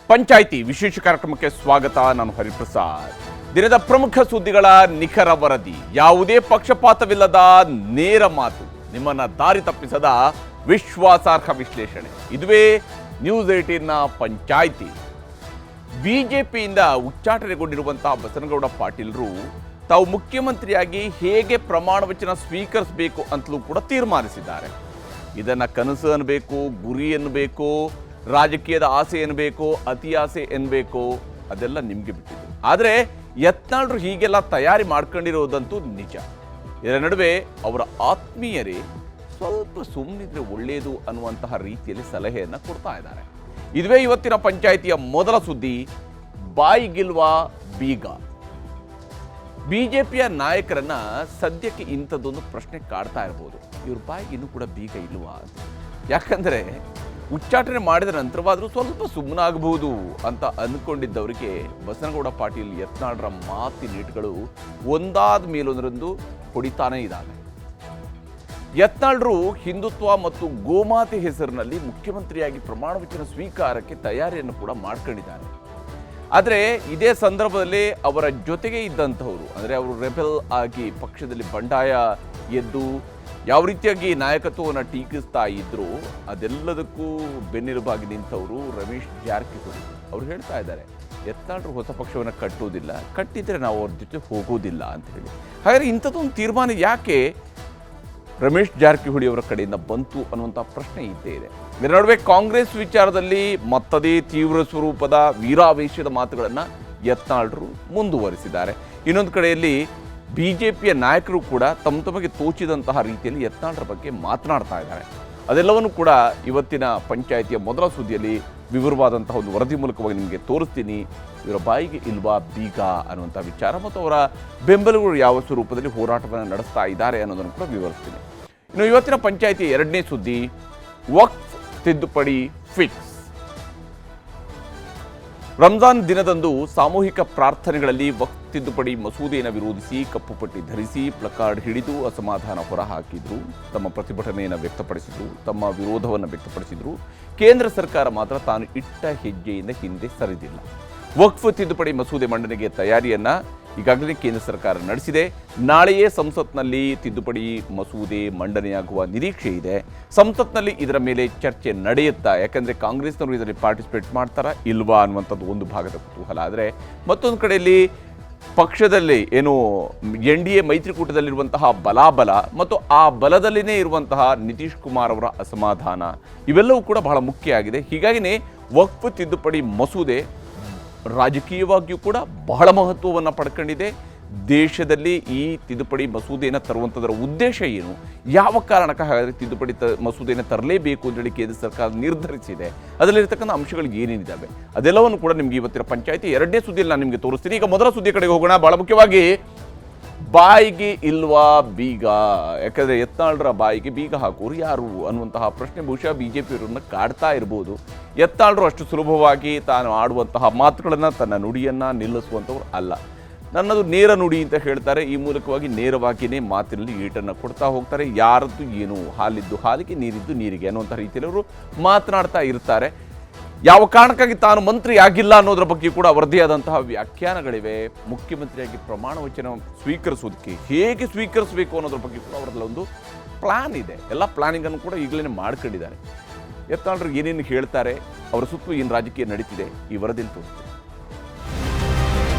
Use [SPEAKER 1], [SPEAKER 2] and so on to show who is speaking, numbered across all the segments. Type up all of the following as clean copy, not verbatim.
[SPEAKER 1] ಪಂಚಾಯಿತಿ ವಿಶೇಷ ಕಾರ್ಯಕ್ರಮಕ್ಕೆ ಸ್ವಾಗತ. ನಾನು ಹರಿಪ್ರಸಾದ್. ದಿನದ ಪ್ರಮುಖ ಸುದ್ದಿಗಳ ನಿಖರ ವರದಿ, ಯಾವುದೇ ಪಕ್ಷಪಾತವಿಲ್ಲದ ನೇರ ಮಾತು, ನಿಮ್ಮನ್ನ ದಾರಿ ತಪ್ಪಿಸದ ವಿಶ್ವಾಸಾರ್ಹ ವಿಶ್ಲೇಷಣೆ. ಇದುವೇ ನ್ಯೂಸ್ 18ನ ಪಂಚಾಯಿತಿ. ಬಿಜೆಪಿಯಿಂದ ಉಚ್ಚಾಟನೆಗೊಂಡಿರುವಂತಹ ಬಸನಗೌಡ ಪಾಟೀಲರು ತಾವು ಮುಖ್ಯಮಂತ್ರಿಯಾಗಿ ಹೇಗೆ ಪ್ರಮಾಣ ವಚನ ಸ್ವೀಕರಿಸಬೇಕು ಅಂತಲೂ ಕೂಡ ತೀರ್ಮಾನಿಸಿದ್ದಾರೆ. ಇದನ್ನ ಕನಸು ಅನ್ನಬೇಕು, ಗುರಿ ಎನ್ನಬೇಕು, ರಾಜಕೀಯದ ಆಸೆ ಎನ್ನಬೇಕು, ಅತಿ ಆಸೆ ಎನ್ನಬೇಕು, ಅದೆಲ್ಲ ನಿಮಗೆ ಬಿಟ್ಟಿದ್ದು. ಆದರೆ ಯತ್ನಾಳರು ಹೀಗೆಲ್ಲ ತಯಾರಿ ಮಾಡ್ಕೊಂಡಿರೋದಂತೂ ನಿಜ. ಇದರ ನಡುವೆ ಅವರ ಆತ್ಮೀಯರೇ ಸ್ವಲ್ಪ ಸುಮ್ಮನಿದ್ರೆ ಒಳ್ಳೆಯದು ಅನ್ನುವಂತಹ ರೀತಿಯಲ್ಲಿ ಸಲಹೆಯನ್ನು ಕೊಡ್ತಾ ಇದ್ದಾರೆ. ಇದುವೇ ಇವತ್ತಿನ ಪಂಚಾಯಿತಿಯ ಮೊದಲ ಸುದ್ದಿ, ಬಾಯಿಗಿಲ್ವಾ ಬೀಗ. ಬಿಜೆಪಿಯ ನಾಯಕರನ್ನ ಸದ್ಯಕ್ಕೆ ಇಂಥದ್ದೊಂದು ಪ್ರಶ್ನೆ ಕಾಡ್ತಾ ಇರ್ಬೋದು, ಇವ್ರ ಬಾಯಿಗೆ ಇನ್ನೂ ಕೂಡ ಬೀಗ ಇಲ್ವಾ ಅಂತ. ಯಾಕಂದರೆ ಉಚ್ಚಾಟನೆ ಮಾಡಿದ ನಂತರವಾದರೂ ಸ್ವಲ್ಪ ಸುಮ್ಮನಾಗಬಹುದು ಅಂತ ಅಂದ್ಕೊಂಡಿದ್ದವರಿಗೆ ಬಸನಗೌಡ ಪಾಟೀಲ್ ಯತ್ನಾಳರ ಮಾತಿನೀಟುಗಳು ಒಂದಾದ ಮೇಲೊಂದರಂದು ಹೊಡಿತಾನೇ ಇದ್ದಾವೆ. ಯತ್ನಾಳರು ಹಿಂದುತ್ವ ಮತ್ತು ಗೋಮಾತೆ ಹೆಸರಿನಲ್ಲಿ ಮುಖ್ಯಮಂತ್ರಿಯಾಗಿ ಪ್ರಮಾಣ ವಚನ ಸ್ವೀಕಾರಕ್ಕೆ ತಯಾರಿಯನ್ನು ಕೂಡ ಮಾಡ್ಕೊಂಡಿದ್ದಾರೆ. ಆದರೆ ಇದೇ ಸಂದರ್ಭದಲ್ಲಿ ಅವರ ಜೊತೆಗೆ ಇದ್ದಂಥವರು, ಅಂದರೆ ಅವರು ರೆಬೆಲ್ ಆಗಿ ಪಕ್ಷದಲ್ಲಿ ಬಂಡಾಯ ಎದ್ದು ಯಾವ ರೀತಿಯಾಗಿ ನಾಯಕತ್ವವನ್ನು ಟೀಕಿಸ್ತಾ ಇದ್ರು, ಅದೆಲ್ಲದಕ್ಕೂ ಬೆನ್ನೆಲುಬಾಗಿ ನಿಂತವರು ರಮೇಶ್ ಜಾರಕಿಹೊಳಿ. ಅವರು ಹೇಳ್ತಾ ಇದ್ದಾರೆ, ಯತ್ನಾಳರು ಹೊಸ ಪಕ್ಷವನ್ನು ಕಟ್ಟುವುದಿಲ್ಲ, ಕಟ್ಟಿದರೆ ನಾವು ಅವ್ರ ಜೊತೆ ಹೋಗೋದಿಲ್ಲ ಅಂತ ಹೇಳಿ. ಹಾಗಾದರೆ ಇಂಥದ್ದೊಂದು ತೀರ್ಮಾನ ಯಾಕೆ ರಮೇಶ್ ಜಾರಕಿಹೊಳಿ ಅವರ ಕಡೆಯಿಂದ ಬಂತು ಅನ್ನುವಂಥ ಪ್ರಶ್ನೆ ಇದ್ದೇ ಇದೆ. ಇದರ ನಡುವೆ ಕಾಂಗ್ರೆಸ್ ವಿಚಾರದಲ್ಲಿ ಮತ್ತದೇ ತೀವ್ರ ಸ್ವರೂಪದ ವೀರಾವೇಶದ ಮಾತುಗಳನ್ನು ಯತ್ನಾಳರು ಮುಂದುವರಿಸಿದ್ದಾರೆ. ಇನ್ನೊಂದು ಕಡೆಯಲ್ಲಿ ಬಿಜೆಪಿಯ ನಾಯಕರು ಕೂಡ ತಮಗೆ ತೋಚಿದಂತಹ ರೀತಿಯಲ್ಲಿ ಯತ್ನಾಳರ ಬಗ್ಗೆ ಮಾತನಾಡ್ತಾ ಇದ್ದಾರೆ. ಅದೆಲ್ಲವನ್ನು ಕೂಡ ಇವತ್ತಿನ ಪಂಚಾಯಿತಿಯ ಮೊದಲ ಸುದ್ದಿಯಲ್ಲಿ ವಿವರವಾದಂತಹ ಒಂದು ವರದಿ ಮೂಲಕವಾಗಿ ನಿಮಗೆ ತೋರಿಸ್ತೀನಿ. ಇವರ ಬಾಯಿಗೆ ಇಲ್ವಾ ಬೀಗ ಅನ್ನುವಂಥ ವಿಚಾರ ಮತ್ತು ಅವರ ಬೆಂಬಲಿಗರು ಯಾವ ಸ್ವರೂಪದಲ್ಲಿ ಹೋರಾಟವನ್ನು ನಡೆಸ್ತಾ ಇದ್ದಾರೆ ಅನ್ನೋದನ್ನು ಕೂಡ ವಿವರಿಸ್ತೀನಿ. ಇನ್ನು ಇವತ್ತಿನ ಪಂಚಾಯಿತಿಯ ಎರಡನೇ ಸುದ್ದಿ, ವಕ್ಫ್ ತಿದ್ದುಪಡಿ ಫಿಕ್ಸ್. ರಂಜಾನ್ ದಿನದಂದು ಸಾಮೂಹಿಕ ಪ್ರಾರ್ಥನೆಗಳಲ್ಲಿ ವಕ್ಫ್ ತಿದ್ದುಪಡಿ ಮಸೂದೆಯನ್ನು ವಿರೋಧಿಸಿ ಕಪ್ಪು ಪಟ್ಟಿ ಧರಿಸಿ ಪ್ಲಕಾರ್ಡ್ ಹಿಡಿದು ಅಸಮಾಧಾನ ಹೊರಹಾಕಿದ್ರು, ತಮ್ಮ ಪ್ರತಿಭಟನೆಯನ್ನು ವ್ಯಕ್ತಪಡಿಸಿದ್ರು, ತಮ್ಮ ವಿರೋಧವನ್ನು ವ್ಯಕ್ತಪಡಿಸಿದ್ರು. ಕೇಂದ್ರ ಸರ್ಕಾರ ಮಾತ್ರ ತಾನು ಇಟ್ಟ ಹೆಜ್ಜೆಯಿಂದ ಹಿಂದೆ ಸರಿದಿಲ್ಲ. ವಕ್ಫ್ ತಿದ್ದುಪಡಿ ಮಸೂದೆ ಮಂಡನೆಗೆ ತಯಾರಿಯನ್ನ ಈಗಾಗಲೇ ಕೇಂದ್ರ ಸರ್ಕಾರ ನಡೆಸಿದೆ. ನಾಳೆಯೇ ಸಂಸತ್ನಲ್ಲಿ ತಿದ್ದುಪಡಿ ಮಸೂದೆ ಮಂಡನೆಯಾಗುವ ನಿರೀಕ್ಷೆ ಇದೆ. ಸಂಸತ್ನಲ್ಲಿ ಇದರ ಮೇಲೆ ಚರ್ಚೆ ನಡೆಯುತ್ತಾ, ಯಾಕಂದರೆ ಕಾಂಗ್ರೆಸ್ನವರು ಇದರಲ್ಲಿ ಪಾರ್ಟಿಸಿಪೇಟ್ ಮಾಡ್ತಾರಾ ಇಲ್ವಾ ಅನ್ನುವಂಥದ್ದು ಒಂದು ಭಾಗದ ಕುತೂಹಲ. ಆದರೆ ಮತ್ತೊಂದು ಕಡೆಯಲ್ಲಿ ಪಕ್ಷದಲ್ಲಿ ಏನು NDA ಮೈತ್ರಿಕೂಟದಲ್ಲಿರುವಂತಹ ಬಲಾಬಲ ಮತ್ತು ಆ ಬಲದಲ್ಲಿನೇ ಇರುವಂತಹ ನಿತೀಶ್ ಕುಮಾರ್ ಅವರ ಅಸಮಾಧಾನ, ಇವೆಲ್ಲವೂ ಕೂಡ ಬಹಳ ಮುಖ್ಯ ಆಗಿದೆ. ಹೀಗಾಗಿಯೇ ವಕ್ಫ್ ತಿದ್ದುಪಡಿ ಮಸೂದೆ ರಾಜಕೀಯವಾಗಿಯೂ ಕೂಡ ಬಹಳ ಮಹತ್ವವನ್ನು ಪಡ್ಕೊಂಡಿದೆ. ದೇಶದಲ್ಲಿ ಈ ತಿದ್ದುಪಡಿ ಮಸೂದೆಯನ್ನು ತರುವಂಥದ್ದರ ಉದ್ದೇಶ ಏನು, ಯಾವ ಕಾರಣಕ್ಕೆ ಹಾಗಾದರೆ ತಿದ್ದುಪಡಿ ಮಸೂದೆಯನ್ನು ತರಲೇಬೇಕು ಅಂತೇಳಿ ಕೇಂದ್ರ ಸರ್ಕಾರ ನಿರ್ಧರಿಸಿದೆ, ಅದರಲ್ಲಿರ್ತಕ್ಕಂಥ ಅಂಶಗಳು ಏನೇನಿದ್ದಾವೆ ಅದೆಲ್ಲವನ್ನು ಕೂಡ ನಿಮಗೆ ಇವತ್ತಿನ ಪಂಚಾಯಿತಿ ಎರಡನೇ ಸುದ್ದಿಯಲ್ಲಿ ನಾನು ನಿಮಗೆ ತೋರಿಸ್ತೀನಿ. ಈಗ ಮೊದಲ ಸುದ್ದಿ ಕಡೆಗೆ ಹೋಗೋಣ. ಬಹಳ ಮುಖ್ಯವಾಗಿ ಬಾಯಿಗೆ ಇಲ್ವಾ ಬೀಗ. ಯಾಕಂದರೆ ಯತ್ನಾಳರ ಬಾಯಿಗೆ ಬೀಗ ಹಾಕೋರು ಯಾರು ಅನ್ನುವಂತಹ ಪ್ರಶ್ನೆ ಬಹುಶಃ ಬಿಜೆಪಿಯವರನ್ನು ಕಾಡ್ತಾ ಇರ್ಬೋದು. ಯತ್ನಾಳರು ಅಷ್ಟು ಸುಲಭವಾಗಿ ತಾನು ಆಡುವಂತಹ ಮಾತುಗಳನ್ನು, ತನ್ನ ನುಡಿಯನ್ನು ನಿಲ್ಲಿಸುವಂಥವ್ರು ಅಲ್ಲ. ನನ್ನದು ನೇರ ನುಡಿ ಅಂತ ಹೇಳ್ತಾರೆ. ಈ ಮೂಲಕವಾಗಿ ನೇರವಾಗಿಯೇ ಮಾತಿನಲ್ಲಿ ಈಟನ್ನು ಕೊಡ್ತಾ ಹೋಗ್ತಾರೆ. ಯಾರದ್ದು ಏನು, ಹಾಲಿದ್ದು ಹಾಲಿಗೆ, ನೀರಿದ್ದು ನೀರಿಗೆ ಅನ್ನುವಂಥ ರೀತಿಯಲ್ಲಿ ಅವರು ಮಾತನಾಡ್ತಾ ಇರ್ತಾರೆ. ಯಾವ ಕಾರಣಕ್ಕಾಗಿ ತಾನು ಮಂತ್ರಿ ಆಗಿಲ್ಲ ಅನ್ನೋದ್ರ ಬಗ್ಗೆ ಕೂಡ ಅವರದೇ ಆದಂತಹ ವ್ಯಾಖ್ಯಾನಗಳಿವೆ. ಮುಖ್ಯಮಂತ್ರಿಯಾಗಿ ಪ್ರಮಾಣ ವಚನ ಸ್ವೀಕರಿಸೋದಕ್ಕೆ ಹೇಗೆ ಸ್ವೀಕರಿಸಬೇಕು ಅನ್ನೋದ್ರ ಬಗ್ಗೆ ಕೂಡ ಅವರಲ್ಲ ಒಂದು ಪ್ಲಾನ್ ಇದೆ. ಎಲ್ಲ ಪ್ಲಾನಿಂಗನ್ನು ಕೂಡ ಈಗಲೇ ಮಾಡ್ಕೊಂಡಿದ್ದಾರೆ. ಯತ್ನಾಳರು ಏನೇನು ಹೇಳ್ತಾರೆ, ಅವರ ಸುತ್ತಲೂ ಏನು ರಾಜಕೀಯ ನಡೀತಿದೆ, ಈ ವರದಿಯಲ್ಲಿ ತೋರಿಸ್ತಾರೆ.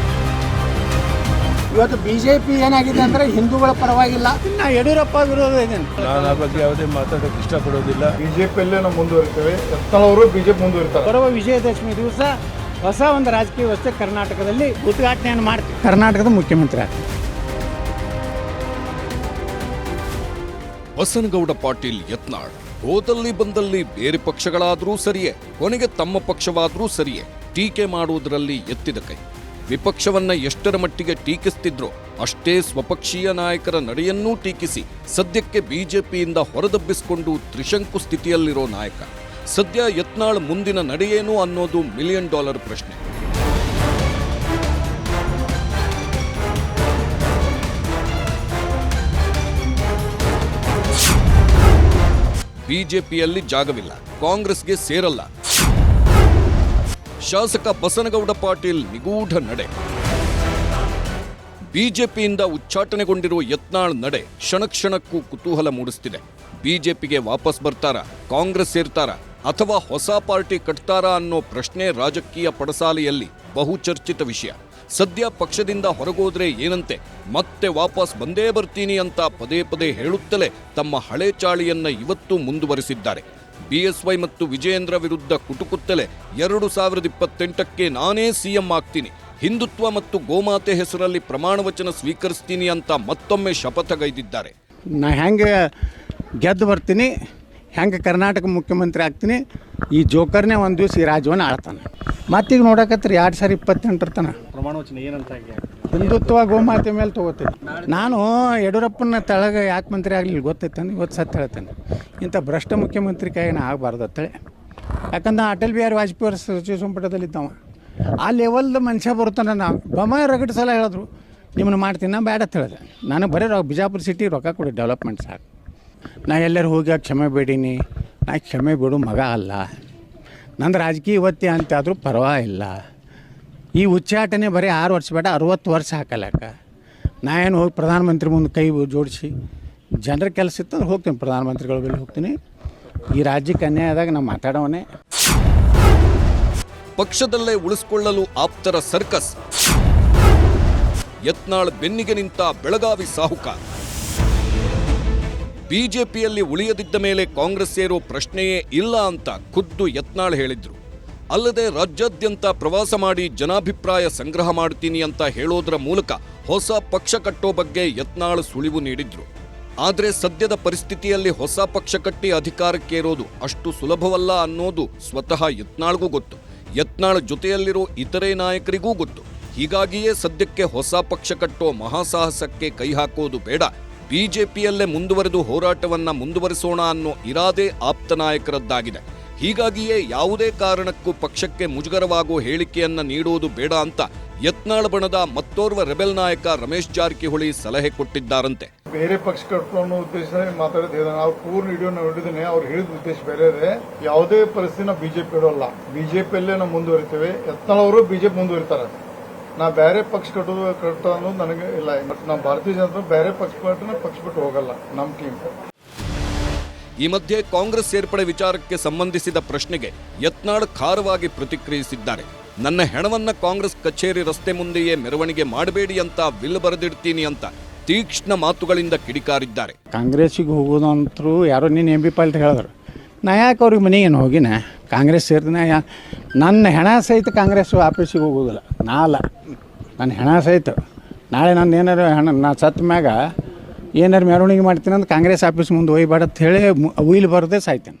[SPEAKER 2] ಇವತ್ತು ಬಿಜೆಪಿ ಏನಾಗಿದೆ ಅಂದ್ರೆ ಹಿಂದೂಗಳ ಪರವಾಗಿಲ್ಲ, ನಾ ಯಡಿಯೂರಪ್ಪ ವಿರೋಧ ಇದ್ದೇನೆ.
[SPEAKER 3] ನಾನು ಆ ಬಗ್ಗೆ ಯಾವುದೇ ಮಾತಾಡೋಕೆ ಇಷ್ಟಪಡೋದಿಲ್ಲ.
[SPEAKER 4] ಬಿಜೆಪಿಯಲ್ಲೇ ನಾವು ಮುಂದುವರಿತೇವೆ, ಯತ್ನಾಳವರು ಬಿಜೆಪಿ ಮುಂದುವರಿತಾರೆ.
[SPEAKER 2] ಬರುವ ವಿಜಯದಶಮಿ ದಿವಸ ಹೊಸ ಒಂದು ರಾಜಕೀಯ ವ್ಯವಸ್ಥೆ ಕರ್ನಾಟಕದಲ್ಲಿ ಉದ್ಘಾಟನೆಯನ್ನು ಮಾಡ್ತೀವಿ. ಕರ್ನಾಟಕದ ಮುಖ್ಯಮಂತ್ರಿ ಆಗ್ತೀವಿ.
[SPEAKER 5] ಬಸನಗೌಡ ಪಾಟೀಲ್ ಯತ್ನಾಳ್ ಹೋದಲ್ಲಿ ಬಂದಲ್ಲಿ ಬೇರೆ ಪಕ್ಷಗಳಾದರೂ ಸರಿಯೇ, ಕೊನೆಗೆ ತಮ್ಮ ಪಕ್ಷವಾದರೂ ಸರಿಯೇ ಟೀಕೆ ಮಾಡುವುದರಲ್ಲಿ ಎತ್ತಿದ ಕೈ. ವಿಪಕ್ಷವನ್ನ ಎಷ್ಟರ ಮಟ್ಟಿಗೆ ಟೀಕಿಸ್ತಿದ್ರೋ ಅಷ್ಟೇ ಸ್ವಪಕ್ಷೀಯ ನಾಯಕರ ನಡೆಯನ್ನೂ ಟೀಕಿಸಿ ಸದ್ಯಕ್ಕೆ ಬಿಜೆಪಿಯಿಂದ ಹೊರದಬ್ಬಿಸಿಕೊಂಡು ತ್ರಿಶಂಕು ಸ್ಥಿತಿಯಲ್ಲಿರೋ ನಾಯಕ. ಸದ್ಯ ಯತ್ನಾಳ್ ಮುಂದಿನ ನಡೆಯೇನು ಅನ್ನೋದು $1 ಮಿಲಿಯನ್ ಪ್ರಶ್ನೆ. ಬಿಜೆಪಿಯಲ್ಲಿ ಜಾಗವಿಲ್ಲ, ಕಾಂಗ್ರೆಸ್ಗೆ ಸೇರಲ್ಲ. ಶಾಸಕ ಬಸನಗೌಡ ಪಾಟೀಲ್ ನಿಗೂಢ ನಡೆ. ಬಿಜೆಪಿಯಿಂದ ಉಚ್ಚಾಟನೆಗೊಂಡಿರುವ ಯತ್ನಾಳ್ ನಡೆ ಕ್ಷಣಕ್ಕೂ ಕುತೂಹಲ ಮೂಡಿಸ್ತಿದೆ. ಬಿಜೆಪಿಗೆ ವಾಪಸ್ ಬರ್ತಾರಾ, ಕಾಂಗ್ರೆಸ್ ಸೇರ್ತಾರಾ ಅಥವಾ ಹೊಸ ಪಾರ್ಟಿ ಕಟ್ತಾರಾ ಅನ್ನೋ ಪ್ರಶ್ನೆ ರಾಜಕೀಯ ಪಡಸಾಲೆಯಲ್ಲಿ ಬಹುಚರ್ಚಿತ ವಿಷಯ. ಸದ್ಯ ಪಕ್ಷದಿಂದ ಹೊರಗೋದ್ರೆ ಏನಂತೆ, ಮತ್ತೆ ವಾಪಸ್ ಬಂದೇ ಬರ್ತೀನಿ ಅಂತ ಪದೇ ಪದೇ ಹೇಳುತ್ತಲೇ ತಮ್ಮ ಹಳೆ ಚಾಳಿಯನ್ನ ಇವತ್ತು ಮುಂದುವರೆಸಿದ್ದಾರೆ. ಬಿಎಸ್ವೈ ಮತ್ತು ವಿಜಯೇಂದ್ರ ವಿರುದ್ಧ ಕುಟುಕುತ್ತಲೇ 2028ಕ್ಕೆ ನಾನೇ ಸಿಎಂ ಆಗ್ತೀನಿ, ಹಿಂದುತ್ವ ಮತ್ತು ಗೋಮಾತೆ ಹೆಸರಲ್ಲಿ ಪ್ರಮಾಣ ವಚನ ಸ್ವೀಕರಿಸ್ತೀನಿ ಅಂತ ಮತ್ತೊಮ್ಮೆ ಶಪಥಗೈದಿದ್ದಾರೆ.
[SPEAKER 2] ನಾ ಹೆಂಗೆ ಗೆದ್ದು ಬರ್ತೀನಿ, ಹೆಂಗೆ ಕರ್ನಾಟಕ ಮುಖ್ಯಮಂತ್ರಿ ಆಗ್ತೀನಿ, ಈ ಜೋಕರ್ನೇ ಒಂದು ದಿವಸ ಈ ರಾಜ್ಯವನ್ನು ಆಳ್ತಾನೆ. ಮತ್ತೀಗ ನೋಡಕತ್ರಿ 2028 ತನ
[SPEAKER 6] ಪ್ರಮಾಣ ವಚನ ಏನಂತ
[SPEAKER 2] ಹಿಂದುತ್ವ ಗೋಮಾತೆ ಮೇಲೆ ತೊಗೋತೀನಿ. ನಾನು ಯಡಿಯೂರಪ್ಪನ ತೆಳಗೆ ಯಾಕೆ ಮಂತ್ರಿ ಆಗಲಿಲ್ಲ ಗೊತ್ತೈತಾನೆ, ಇವತ್ತು ಸತ್ತು ಹೇಳ್ತೇನೆ. ಇಂಥ ಭ್ರಷ್ಟ ಮುಖ್ಯಮಂತ್ರಿ ಕೈಗೆ ನಾ ಆಗಬಾರ್ದು ಅಂತೇಳಿ. ಯಾಕಂದ್ರೆ ಅಟಲ್ ಬಿಹಾರಿ ವಾಜಪೇಯಿ ಅವರು ಸಚಿವ ಸಂಪುಟದಲ್ಲಿದ್ದವ. ಆ ಲೆವೆಲ್ದ ಮನುಷ್ಯ ಬರ್ತಾನೆ. ನಾವು ಬೊಮ್ಮ ರಗಡ್ ಸಲ ಹೇಳಿದ್ರು ನಿಮ್ಮನ್ನು ಮಾಡ್ತೀನಿ, ನಾ ಬೇಡ ಅಂತ ಹೇಳಿದೆ. ನನಗೆ ಬರೀ ಬಿಜಾಪುರ ಸಿಟಿ ರೊಕ್ಕ ಕೊಡಿ, ಡೆವಲಪ್ಮೆಂಟ್ ಸಾಕು. ನಾ ಎಲ್ಲರೂ ಹೋಗಿ ಕ್ಷಮೆ ಬೇಡೀನಿ, ನಾ ಕ್ಷಮೆ ಬಿಡು ಮಗ ಅಲ್ಲ. ನಂದು ರಾಜಕೀಯ ಇವತ್ತೇ ಅಂತಾದರೂ ಪರವಾಗಿಲ್ಲ. ಈ ಉಚ್ಚಾಟನೆ ಬರೀ 6 ವರ್ಷ ಬೇಡ 60 ವರ್ಷ ಹಾಕಲಕ್ಕ. ನಾ ಏನು ಹೋಗಿ ಪ್ರಧಾನಮಂತ್ರಿ ಮುಂದೆ ಕೈ ಜೋಡಿಸಿ ಜನರ ಕೆಲಸ ಇತ್ತು ಹೋಗ್ತೀನಿ, ಪ್ರಧಾನಮಂತ್ರಿಗಳ ಬಳಿ ಹೋಗ್ತೀನಿ. ಈ ರಾಜ್ಯಕ್ಕೆ ಅನ್ಯಾಯದಾಗ ನಾವು ಮಾತಾಡೋವನೇ.
[SPEAKER 5] ಪಕ್ಷದಲ್ಲೇ ಉಳಿಸಿಕೊಳ್ಳಲು ಆಪ್ತರ ಸರ್ಕಸ್. ಯತ್ನಾಳ್ ಬೆನ್ನಿಗೆ ನಿಂತ ಬೆಳಗಾವಿ ಸಾಹುಕಾರ್. ಬಿಜೆಪಿಯಲ್ಲಿ ಉಳಿಯದಿದ್ದ ಮೇಲೆ ಕಾಂಗ್ರೆಸ್ ಸೇರೋ ಪ್ರಶ್ನೆಯೇ ಇಲ್ಲ ಅಂತ ಖುದ್ದು ಯತ್ನಾಳ್ ಹೇಳಿದ್ರು. ಅಲ್ಲದೆ ರಾಜ್ಯಾದ್ಯಂತ ಪ್ರವಾಸ ಮಾಡಿ ಜನಾಭಿಪ್ರಾಯ ಸಂಗ್ರಹ ಮಾಡ್ತೀನಿ ಅಂತ ಹೇಳೋದರ ಮೂಲಕ ಹೊಸ ಪಕ್ಷ ಕಟ್ಟೋ ಬಗ್ಗೆ ಯತ್ನಾಳ್ ಸುಳಿವು ನೀಡಿದ್ರು. ಆದರೆ ಸದ್ಯದ ಪರಿಸ್ಥಿತಿಯಲ್ಲಿ ಹೊಸ ಪಕ್ಷ ಕಟ್ಟಿ ಅಧಿಕಾರಕ್ಕೇರೋದು ಅಷ್ಟು ಸುಲಭವಲ್ಲ ಅನ್ನೋದು ಸ್ವತಃ ಯತ್ನಾಳ್ಗೂ ಗೊತ್ತು. ಯತ್ನಾಳ್ ಜೊತೆಯಲ್ಲಿರೋ ಇತರೆ ನಾಯಕರಿಗೂ ಗೊತ್ತು. ಹೀಗಾಗಿಯೇ ಸದ್ಯಕ್ಕೆ ಹೊಸ ಪಕ್ಷ ಕಟ್ಟೋ ಮಹಾಸಾಹಸಕ್ಕೆ ಕೈ ಹಾಕೋದು ಬೇಡ, ಬಿಜೆಪಿಯಲ್ಲೇ ಮುಂದುವರೆದು ಹೋರಾಟವನ್ನ ಮುಂದುವರಿಸೋಣ ಅನ್ನೋ ಇರಾದೆ ಆಪ್ತ ನಾಯಕರದ್ದಾಗಿದೆ. ಹೀಗಾಗಿಯೇ ಯಾವುದೇ ಕಾರಣಕ್ಕೂ ಪಕ್ಷಕ್ಕೆ ಮುಜುಗರವಾಗೋ ಹೇಳಿಕೆಯನ್ನ ನೀಡೋದು ಬೇಡ ಅಂತ ಯತ್ನಾಳ್ ಬಣದ ಮತ್ತೋರ್ವ ರೆಬೆಲ್ ನಾಯಕ ರಮೇಶ್ ಜಾರಕಿಹೊಳಿ ಸಲಹೆ ಕೊಟ್ಟಿದ್ದಾರಂತೆ.
[SPEAKER 4] ಬೇರೆ ಪಕ್ಷ ಕಟ್ಕೊಳ್ಳೋ ಉದ್ದೇಶದಲ್ಲಿ ಮಾತಾಡೋದು ನಾವು ಪೂರ್ಣ ವಿಡಿಯೋ ನೋಡಿದ್ದೇನೆ. ಅವ್ರು ಹೇಳಿದ ಉದ್ದೇಶ ಬೇರೆ ಇದೆ. ಯಾವುದೇ ಪರಿಸ್ಥಿತಿ ನಾವು ಬಿಜೆಪಿ ಇಡೋಲ್ಲ, ಬಿಜೆಪಿಯಲ್ಲೇ ನಾವು ಮುಂದುವರಿತೇವೆ. ಯತ್ನಾಳ್ ಅವರು ಬಿಜೆಪಿ ಮುಂದುವರಿತಾರೆ. ನಾ ಬೇರೆ ಪಕ್ಷ ಕಟ್ಟೋ ಅನ್ನೋದು ನನಗೆ ಇಲ್ಲ. ಮತ್ತು ನಾವು ಭಾರತೀಯ ಜನತಾ ಬೇರೆ ಪಕ್ಷ ಬಿಟ್ಟು ಹೋಗಲ್ಲ. ನಮ್ಮ ಟೀಮ್.
[SPEAKER 5] ಈ ಮಧ್ಯೆ ಕಾಂಗ್ರೆಸ್ ಸೇರ್ಪಡೆ ವಿಚಾರಕ್ಕೆ ಸಂಬಂಧಿಸಿದ ಪ್ರಶ್ನೆಗೆ ಯತ್ನಾಳ್ ಖಾರವಾಗಿ ಪ್ರತಿಕ್ರಿಯಿಸಿದ್ದಾರೆ. ನನ್ನ ಹೆಣವನ್ನ ಕಾಂಗ್ರೆಸ್ ಕಚೇರಿ ರಸ್ತೆ ಮುಂದೆಯೇ ಮೆರವಣಿಗೆ ಮಾಡಬೇಡಿ ಅಂತ ವಿಲ್ ಬರೆದಿಡ್ತೀನಿ ಅಂತ ತೀಕ್ಷ್ಣ ಮಾತುಗಳಿಂದ ಕಿಡಿಕಾರಿದ್ದಾರೆ.
[SPEAKER 2] ಕಾಂಗ್ರೆಸ್ಸಿಗೆ ಹೋಗೋದಂತರೂ ಯಾರೋ ನೀನು ಎಂ ಬಿ ಪಾಲ್ಟ್ ಹೇಳಿದ್ರು. ನಾ ಯಾಕೆ ಅವ್ರಿಗೆ ಮನೆಗೇನು ಹೋಗಿನ ಕಾಂಗ್ರೆಸ್ ಸೇರಿದ ನನ್ನ ಹೆಣ ಸಹಿತ ಕಾಂಗ್ರೆಸ್ ಆಫೀಸಿಗೆ ಹೋಗೋದಿಲ್ಲ. ನಾ ಅಲ್ಲ, ನನ್ನ ಹೆಣ ಸಹಿತ ನಾಳೆ ನಾನು ಏನಾರು ಹೆಣ ನಾ ಸತ್ತ ಮ್ಯಾಗ ಏನಾರು ಮೆರವಣಿಗೆ ಮಾಡ್ತೀನಿ ಅಂತ ಕಾಂಗ್ರೆಸ್ ಆಫೀಸ್ ಮುಂದೆ ಒಯ್ಯಬೇಡ ಅಂತ ಹೇಳಿ ಉಯಿಲ್ ಬರದೆ ಸಾಯ್ತೇನೆ.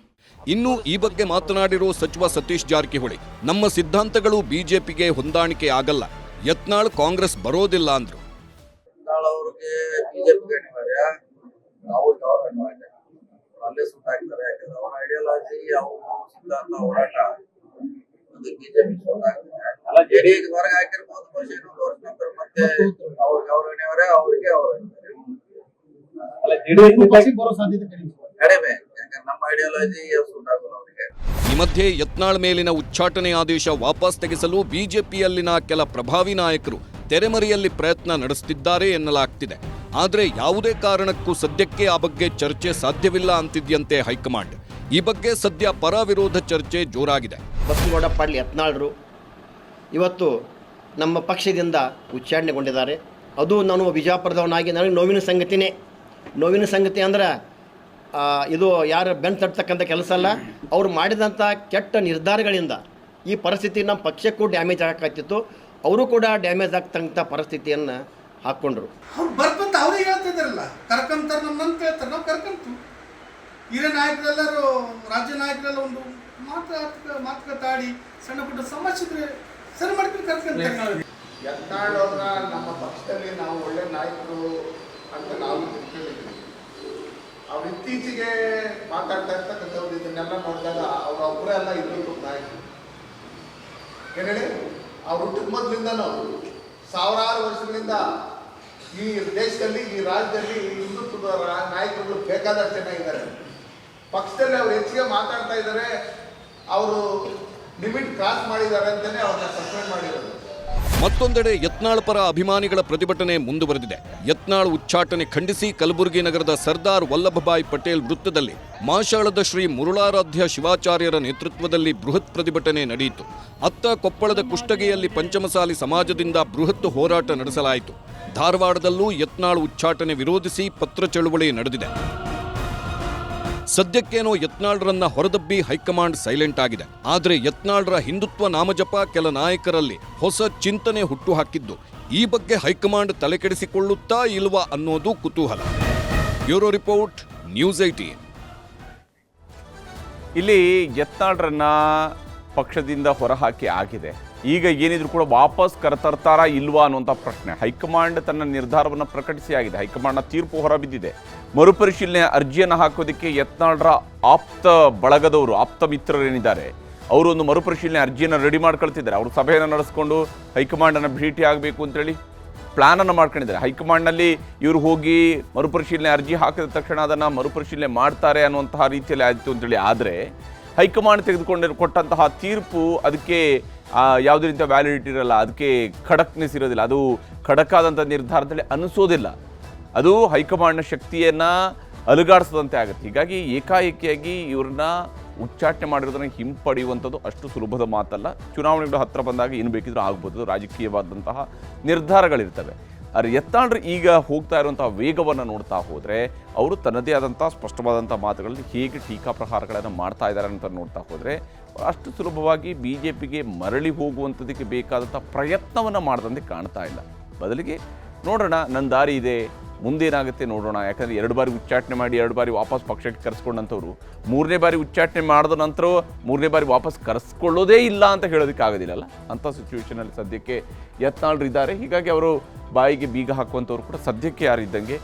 [SPEAKER 5] ಇನ್ನು ಈ ಬಗ್ಗೆ ಮಾತನಾಡಿರೋ ಸಚಿವ ಸತೀಶ್ ಜಾರಕಿಹೊಳಿ, ನಮ್ಮ ಸಿದ್ಧಾಂತಗಳು ಬಿಜೆಪಿಗೆ ಹೊಂದಾಣಿಕೆ ಆಗಲ್ಲ, ಯತ್ನಾಳ್ ಕಾಂಗ್ರೆಸ್ ಬರೋದಿಲ್ಲ ಅಂದ್ರು.
[SPEAKER 7] ಅಲ್ಲೇ ಸುಟ್ಟಾಗ್ತಾರೆ. ಯಾಕಂದ್ರೆ ಅವರ ಐಡಿಯಾಲಜಿ, ಅವ್ರ ಸಿದ್ಧಾಂತ, ಹೋರಾಟ ಅದು ಬಿಜೆಪಿ ಸುಟ್ಟಾಗ್ತದೆ. ಜೆಡಿಎಸ್ ಹೊರಗೆ ಹಾಕಿರ್ಬೋದು, ಬಹುಶಃ ಇನ್ನೊಂದು ವರ್ಷ ನಂತರ ಮತ್ತೆ ಅವ್ರಿಗೆ ಅವರೇ ಅವರಿಗೆ ಕಡಿಮೆ. ಯಾಕಂದ್ರೆ ನಮ್ಮ ಐಡಿಯಾಲಜಿ ಸುಟ್ಟಾಗಲ್ಲ ಅವರಿಗೆ.
[SPEAKER 5] ಈ ಮಧ್ಯೆ ಯತ್ನಾಳ್ ಮೇಲಿನ ಉಚ್ಚಾಟನೆ ಆದೇಶ ವಾಪಸ್ ತೆಗೆಸಲು ಬಿಜೆಪಿಯಲ್ಲಿನ ಕೆಲ ಪ್ರಭಾವಿ ನಾಯಕರು ತೆರೆಮರೆಯಲ್ಲಿ ಪ್ರಯತ್ನ ನಡೆಸುತ್ತಿದ್ದಾರೆ ಎನ್ನಲಾಗ್ತಿದೆ. ಆದರೆ ಯಾವುದೇ ಕಾರಣಕ್ಕೂ ಸದ್ಯಕ್ಕೆ ಆ ಬಗ್ಗೆ ಚರ್ಚೆ ಸಾಧ್ಯವಿಲ್ಲ ಅಂತಿದ್ಯಂತೆ ಹೈಕಮಾಂಡ್. ಈ ಬಗ್ಗೆ ಸದ್ಯ ಪರ ವಿರೋಧ ಚರ್ಚೆ ಜೋರಾಗಿದೆ.
[SPEAKER 8] ಬಸನಗೌಡ ಪಾಟೀಲ್ ಯತ್ನಾಳ್ರು ಇವತ್ತು ನಮ್ಮ ಪಕ್ಷದಿಂದ ಉಚ್ಚಾಟನೆಗೊಂಡಿದ್ದಾರೆ. ಅದು ನಾನು ಬಿಜಾಪುರದವನಾಗಿ ನನಗೆ ನೋವಿನ ಸಂಗತಿನೇ. ನೋವಿನ ಸಂಗತಿ ಅಂದ್ರೆ ಇದು ಯಾರು ಬೆನ್ನು ತಟ್ಟತಕ್ಕಂಥ ಕೆಲಸ ಅಲ್ಲ. ಅವರು ಮಾಡಿದಂಥ ಕೆಟ್ಟ ನಿರ್ಧಾರಗಳಿಂದ ಈ ಪರಿಸ್ಥಿತಿ ನಮ್ಮ ಪಕ್ಷಕ್ಕೂ ಡ್ಯಾಮೇಜ್ ಆಗಕ್ಕಾಗ್ತಿತ್ತು. ಅವರು ಕೂಡ ಡ್ಯಾಮೇಜ್ ಆಗ್ತಕ್ಕಂಥ ಪರಿಸ್ಥಿತಿಯನ್ನು ಹಾಕ್ಕೊಂಡ್ರು.
[SPEAKER 9] ಅವ್ರು ಬರ್ಬಂತ ಅವ್ರಿಗೆ ಹೇಳ್ತಿದ್ದಾರಲ್ಲ, ಕರ್ಕೊಂತಾರೆ ನಮ್ಮಂತ ಹೇಳ್ತಾರೆ, ನಾವು ಕರ್ಕೊಂತು. ಹಿರಿಯ ನಾಯಕರೆಲ್ಲರೂ, ರಾಜ್ಯ ನಾಯಕರೆಲ್ಲ ಒಂದು ಮಾತುಕತೆ ಆಡಿ ಸಣ್ಣ ಪುಟ್ಟ ಸಮಸ್ಯೆ ಇದ್ರೆ ಸರಿ ಮಾಡ್ಕೊಂಡು ಕರ್ಕೊಂತಾರೆ.
[SPEAKER 4] ಯತ್ನಾಳ್ ಅವ್ರನ್ನ ನಮ್ಮ ಪಕ್ಷದಲ್ಲಿ ನಾವು ಒಳ್ಳೆ ನಾಯಕರು ಅಂತ ನಾವು ತಿಳ್ಕೊಂಡಿದ್ದೀವಿ. ಅವ್ರು ಇತ್ತೀಚೆಗೆ ಮಾತಾಡ್ತಾ ಇರ್ತಕ್ಕಂಥವ್ರು ಇದನ್ನೆಲ್ಲ ನೋಡಿದಾಗ ಅವರೊಬ್ಬರೇ ಎಲ್ಲ ಇನ್ನೊಂದು ನಾಯಕರು. ಏನೇಳಿ ಅವ್ರು ಹುಟ್ಟಿದ ಮೊದಲಿಂದನೂ ಸಾವಿರಾರು ವರ್ಷಗಳಿಂದ ಈ ದೇಶದಲ್ಲಿ, ಈ ರಾಜ್ಯದಲ್ಲಿ ಹಿಂದುತ್ವದ ನಾಯಕರುಗಳು ಬೇಕಾದಷ್ಟು ಜನ ಇದ್ದಾರೆ. ಪಕ್ಷದಲ್ಲಿ ಅವ್ರು ಹೆಚ್ಚಿಗೆ ಮಾತಾಡ್ತಾ ಇದ್ದಾರೆ. ಅವರು ಲಿಮಿಟ್ ಕ್ರಾಸ್ ಮಾಡಿದ್ದಾರೆ ಅಂತಲೇ ಅವ್ರನ್ನ ಸಸ್ಪೆಂಡ್ ಮಾಡಿರೋದು.
[SPEAKER 5] ಮತ್ತೊಂದೆಡೆ ಯತ್ನಾಳ್ ಪರ ಅಭಿಮಾನಿಗಳ ಪ್ರತಿಭಟನೆ ಮುಂದುವರೆದಿದೆ. ಯತ್ನಾಳ್ ಉಚ್ಚಾಟನೆ ಖಂಡಿಸಿ ಕಲಬುರಗಿ ನಗರದ ಸರ್ದಾರ್ ವಲ್ಲಭಭಾಯ್ ಪಟೇಲ್ ವೃತ್ತದಲ್ಲಿ ಮಾಶಾಳದ ಶ್ರೀ ಮುರುಳಾರಾಧ್ಯ ಶಿವಾಚಾರ್ಯರ ನೇತೃತ್ವದಲ್ಲಿ ಬೃಹತ್ ಪ್ರತಿಭಟನೆ ನಡೆಯಿತು. ಅತ್ತ ಕೊಪ್ಪಳದ ಕುಷ್ಟಗಿಯಲ್ಲಿ ಪಂಚಮಸಾಲಿ ಸಮಾಜದಿಂದ ಬೃಹತ್ ಹೋರಾಟ ನಡೆಸಲಾಯಿತು. ಧಾರವಾಡದಲ್ಲೂ ಯತ್ನಾಳ್ ಉಚ್ಚಾಟನೆ ವಿರೋಧಿಸಿ ಪತ್ರ ಚಳುವಳಿ ನಡೆದಿದೆ. ಸದ್ಯಕ್ಕೇನೋ ಯತ್ನಾಳ್ರನ್ನ ಹೊರದಬ್ಬಿ ಹೈಕಮಾಂಡ್ ಸೈಲೆಂಟ್ ಆಗಿದೆ. ಆದರೆ ಯತ್ನಾಳ್ರ ಹಿಂದುತ್ವ ನಾಮಜಪ ಕೆಲ ನಾಯಕರಲ್ಲಿ ಹೊಸ ಚಿಂತನೆ ಹುಟ್ಟುಹಾಕಿದ್ದು ಈ ಬಗ್ಗೆ ಹೈಕಮಾಂಡ್ ತಲೆಕೆಡಿಸಿಕೊಳ್ಳುತ್ತಾ ಇಲ್ವಾ ಅನ್ನೋದು ಕುತೂಹಲ. Bureau report, news 18.
[SPEAKER 1] ಇಲ್ಲಿ ಯತ್ನಾಳ್ರನ್ನ ಪಕ್ಷದಿಂದ ಹೊರಹಾಕಿ ಆಗಿದೆ. ಈಗ ಏನಿದ್ರು ಕೂಡ ವಾಪಸ್ ಕರೆತರ್ತಾರಾ ಇಲ್ವಾ ಅನ್ನುವಂಥ ಪ್ರಶ್ನೆ. ಹೈಕಮಾಂಡ್ ತನ್ನ ನಿರ್ಧಾರವನ್ನು ಪ್ರಕಟಿಸಿ ಆಗಿದೆ. ಹೈಕಮಾಂಡ್ನ ತೀರ್ಪು ಹೊರಬಿದ್ದಿದೆ. ಮರುಪರಿಶೀಲನೆ ಅರ್ಜಿಯನ್ನು ಹಾಕೋದಕ್ಕೆ ಯತ್ನಾಳ್ರ ಆಪ್ತ ಬಳಗದವರು, ಆಪ್ತ ಮಿತ್ರರೇನಿದ್ದಾರೆ, ಅವರು ಒಂದು ಮರುಪರಿಶೀಲನೆ ಅರ್ಜಿಯನ್ನು ರೆಡಿ ಮಾಡ್ಕೊಳ್ತಿದ್ದಾರೆ. ಅವರು ಸಭೆಯನ್ನು ನಡೆಸ್ಕೊಂಡು ಹೈಕಮಾಂಡನ್ನು ಭೇಟಿ ಆಗಬೇಕು ಅಂತೇಳಿ ಪ್ಲ್ಯಾನನ್ನು ಮಾಡ್ಕೊಂಡಿದ್ದಾರೆ. ಹೈಕಮಾಂಡ್ನಲ್ಲಿ ಇವರು ಹೋಗಿ ಮರುಪರಿಶೀಲನೆ ಅರ್ಜಿ ಹಾಕಿದ ತಕ್ಷಣ ಅದನ್ನು ಮರುಪರಿಶೀಲನೆ ಮಾಡ್ತಾರೆ ಅನ್ನುವಂತಹ ರೀತಿಯಲ್ಲಿ ಆಯಿತು ಅಂತೇಳಿ. ಆದರೆ ಹೈಕಮಾಂಡ್ ಕೊಟ್ಟಂತಹ ತೀರ್ಪು ಅದಕ್ಕೆ ಯಾವುದೇ ರೀತಿಯ ವ್ಯಾಲಿಡಿಟಿ ಇರಲ್ಲ, ಅದಕ್ಕೆ ಖಡಕ್ನೆಸ್ ಇರೋದಿಲ್ಲ, ಅದು ಖಡಕ್ಕಾದಂಥ ನಿರ್ಧಾರ ಅಂತೇಳಿ ಅನಿಸೋದಿಲ್ಲ. ಅದು ಹೈಕಮಾಂಡ್ನ ಶಕ್ತಿಯನ್ನು ಅಲುಗಾಡಿಸದಂತೆ ಆಗುತ್ತೆ. ಹೀಗಾಗಿ ಏಕಾಏಕಿಯಾಗಿ ಇವ್ರನ್ನ ಉಚ್ಚಾಟನೆ ಮಾಡಿರೋದನ್ನು ಹಿಂಪಡೆಯುವಂಥದ್ದು ಅಷ್ಟು ಸುಲಭದ ಮಾತಲ್ಲ. ಚುನಾವಣೆಗಳು ಹತ್ತಿರ ಬಂದಾಗ ಏನು ಬೇಕಿದ್ರೂ ಆಗ್ಬೋದು, ರಾಜಕೀಯವಾದಂತಹ ನಿರ್ಧಾರಗಳಿರ್ತವೆ. ಆದರೆ ಯತ್ನಾಳ್ರು ಈಗ ಹೋಗ್ತಾ ಇರುವಂಥ ವೇಗವನ್ನು ನೋಡ್ತಾ ಹೋದರೆ ಅವರು ತನ್ನದೇ ಆದಂಥ ಸ್ಪಷ್ಟವಾದಂಥ ಮಾತುಗಳಲ್ಲಿ ಹೇಗೆ ಟೀಕಾ ಪ್ರಹಾರಗಳನ್ನು ಮಾಡ್ತಾ ಇದ್ದಾರೆ ಅಂತ ನೋಡ್ತಾ ಹೋದರೆ ಅಷ್ಟು ಸುಲಭವಾಗಿ BJPಗೆ ಮರಳಿ ಹೋಗುವಂಥದ್ದಕ್ಕೆ ಬೇಕಾದಂಥ ಪ್ರಯತ್ನವನ್ನು ಮಾಡದಂತೆ ಕಾಣ್ತಾ ಇಲ್ಲ. ಬದಲಿಗೆ ನೋಡೋಣ, ನನ್ನ ದಾರಿ ಇದೆ, ಮುಂದೇನಾಗುತ್ತೆ ನೋಡೋಣ. ಯಾಕಂದರೆ 2 ಬಾರಿ ಉಚ್ಚಾಟನೆ ಮಾಡಿ 2 ಬಾರಿ ವಾಪಸ್ ಪಕ್ಷಕ್ಕೆ ಕರೆಸ್ಕೊಂಡಂಥವ್ರು 3ನೇ ಬಾರಿ ಉಚ್ಚಾಟನೆ ಮಾಡಿದ ನಂತರ 3ನೇ ಬಾರಿ ವಾಪಸ್ ಕರೆಸ್ಕೊಳ್ಳೋದೇ ಇಲ್ಲ ಅಂತ ಹೇಳೋದಕ್ಕೆ ಆಗೋದಿಲ್ಲಲ್ಲ. ಅಂಥ ಸಿಚುವೇಷನಲ್ಲಿ ಸದ್ಯಕ್ಕೆ ಯತ್ನಾಳ್ರು ಇದ್ದಾರೆ. ಹೀಗಾಗಿ ಅವರು ಬಾಯಿಗೆ ಬೀಗ ಹಾಕುವಂಥವ್ರು ಕೂಡ ಸದ್ಯಕ್ಕೆ ಯಾರಿದ್ದಂಗೆ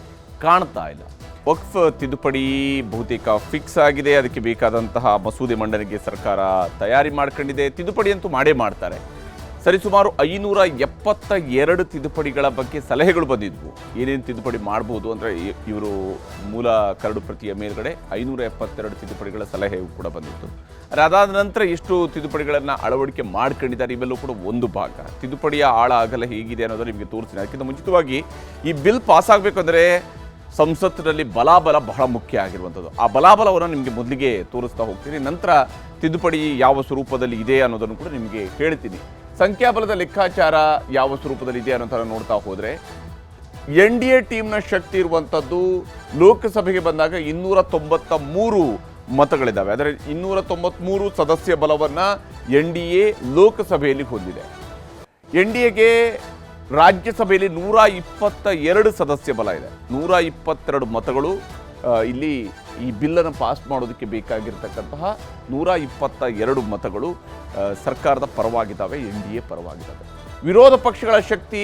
[SPEAKER 1] ಕಾಣ್ತಾ ಇಲ್ಲ. ವಕ್ಫ್ ತಿದ್ದುಪಡಿ ಬಹುತೇಕ ಫಿಕ್ಸ್ ಆಗಿದೆ. ಅದಕ್ಕೆ ಬೇಕಾದಂತಹ ಮಸೂದೆ ಮಂಡನೆಗೆ ಸರ್ಕಾರ ತಯಾರಿ ಮಾಡ್ಕೊಂಡಿದೆ. ತಿದ್ದುಪಡಿ ಅಂತೂ ಮಾಡೇ ಮಾಡ್ತಾರೆ. ಸರಿಸುಮಾರು 572 ತಿದ್ದುಪಡಿಗಳ ಬಗ್ಗೆ ಸಲಹೆಗಳು ಬಂದಿದ್ವು. ಏನೇನು ತಿದ್ದುಪಡಿ ಮಾಡ್ಬೋದು ಅಂದರೆ ಇವರು ಮೂಲ ಕರಡು ಪ್ರತಿಯ ಮೇಲ್ಗಡೆ 572 ತಿದ್ದುಪಡಿಗಳ ಸಲಹೆಯೂ ಕೂಡ ಬಂದಿತ್ತು. ಅದಾದ ನಂತರ ಎಷ್ಟು ತಿದ್ದುಪಡಿಗಳನ್ನು ಅಳವಡಿಕೆ ಮಾಡ್ಕೊಂಡಿದ್ದಾರೆ ಇವೆಲ್ಲವೂ ಕೂಡ ಒಂದು ಭಾಗ. ತಿದ್ದುಪಡಿಯ ಆಳ ಅಗಲ ಹೇಗಿದೆ ಅನ್ನೋದು ನಿಮಗೆ ತೋರಿಸ್ತೀನಿ. ಅದಕ್ಕಿಂತ ಮುಂಚಿತವಾಗಿ ಈ ಬಿಲ್ ಪಾಸ್ ಆಗಬೇಕಂದ್ರೆ ಸಂಸತ್ತಿನಲ್ಲಿ ಬಲಾಬಲ ಬಹಳ ಮುಖ್ಯ ಆಗಿರುವಂಥದ್ದು. ಆ ಬಲಾಬಲವನ್ನು ನಿಮಗೆ ಮೊದಲಿಗೆ ತೋರಿಸ್ತಾ ಹೋಗ್ತೀನಿ. ನಂತರ ತಿದ್ದುಪಡಿ ಯಾವ ಸ್ವರೂಪದಲ್ಲಿ ಇದೆ ಅನ್ನೋದನ್ನು ಕೂಡ ನಿಮಗೆ ಹೇಳ್ತೀನಿ. ಸಂಖ್ಯಾಬಲದ ಲೆಕ್ಕಾಚಾರ ಯಾವ ಸ್ವರೂಪದಲ್ಲಿ ಇದೆ ಅನ್ನೋದನ್ನು ನೋಡ್ತಾ ಹೋದರೆ NDA ಟೀಮ್ನ ಶಕ್ತಿ ಇರುವಂಥದ್ದು ಲೋಕಸಭೆಗೆ ಬಂದಾಗ 293 ಮತಗಳಿದ್ದಾವೆ. ಆದರೆ 293 ಸದಸ್ಯ ಬಲವನ್ನು NDA ಲೋಕಸಭೆಯಲ್ಲಿ ಹೊಂದಿದೆ. NDAಗೆ ರಾಜ್ಯಸಭೆಯಲ್ಲಿ 122 ಸದಸ್ಯ ಬಲ ಇದೆ. 122 ಮತಗಳು ಇಲ್ಲಿ ಈ ಬಿಲ್ಲನ್ನು ಪಾಸ್ ಮಾಡೋದಕ್ಕೆ ಬೇಕಾಗಿರ್ತಕ್ಕಂತಹ 122 ಮತಗಳು ಸರ್ಕಾರದ ಪರವಾಗಿದ್ದಾವೆ, NDA ಪರವಾಗಿದ್ದಾವೆ. ವಿರೋಧ ಪಕ್ಷಗಳ ಶಕ್ತಿ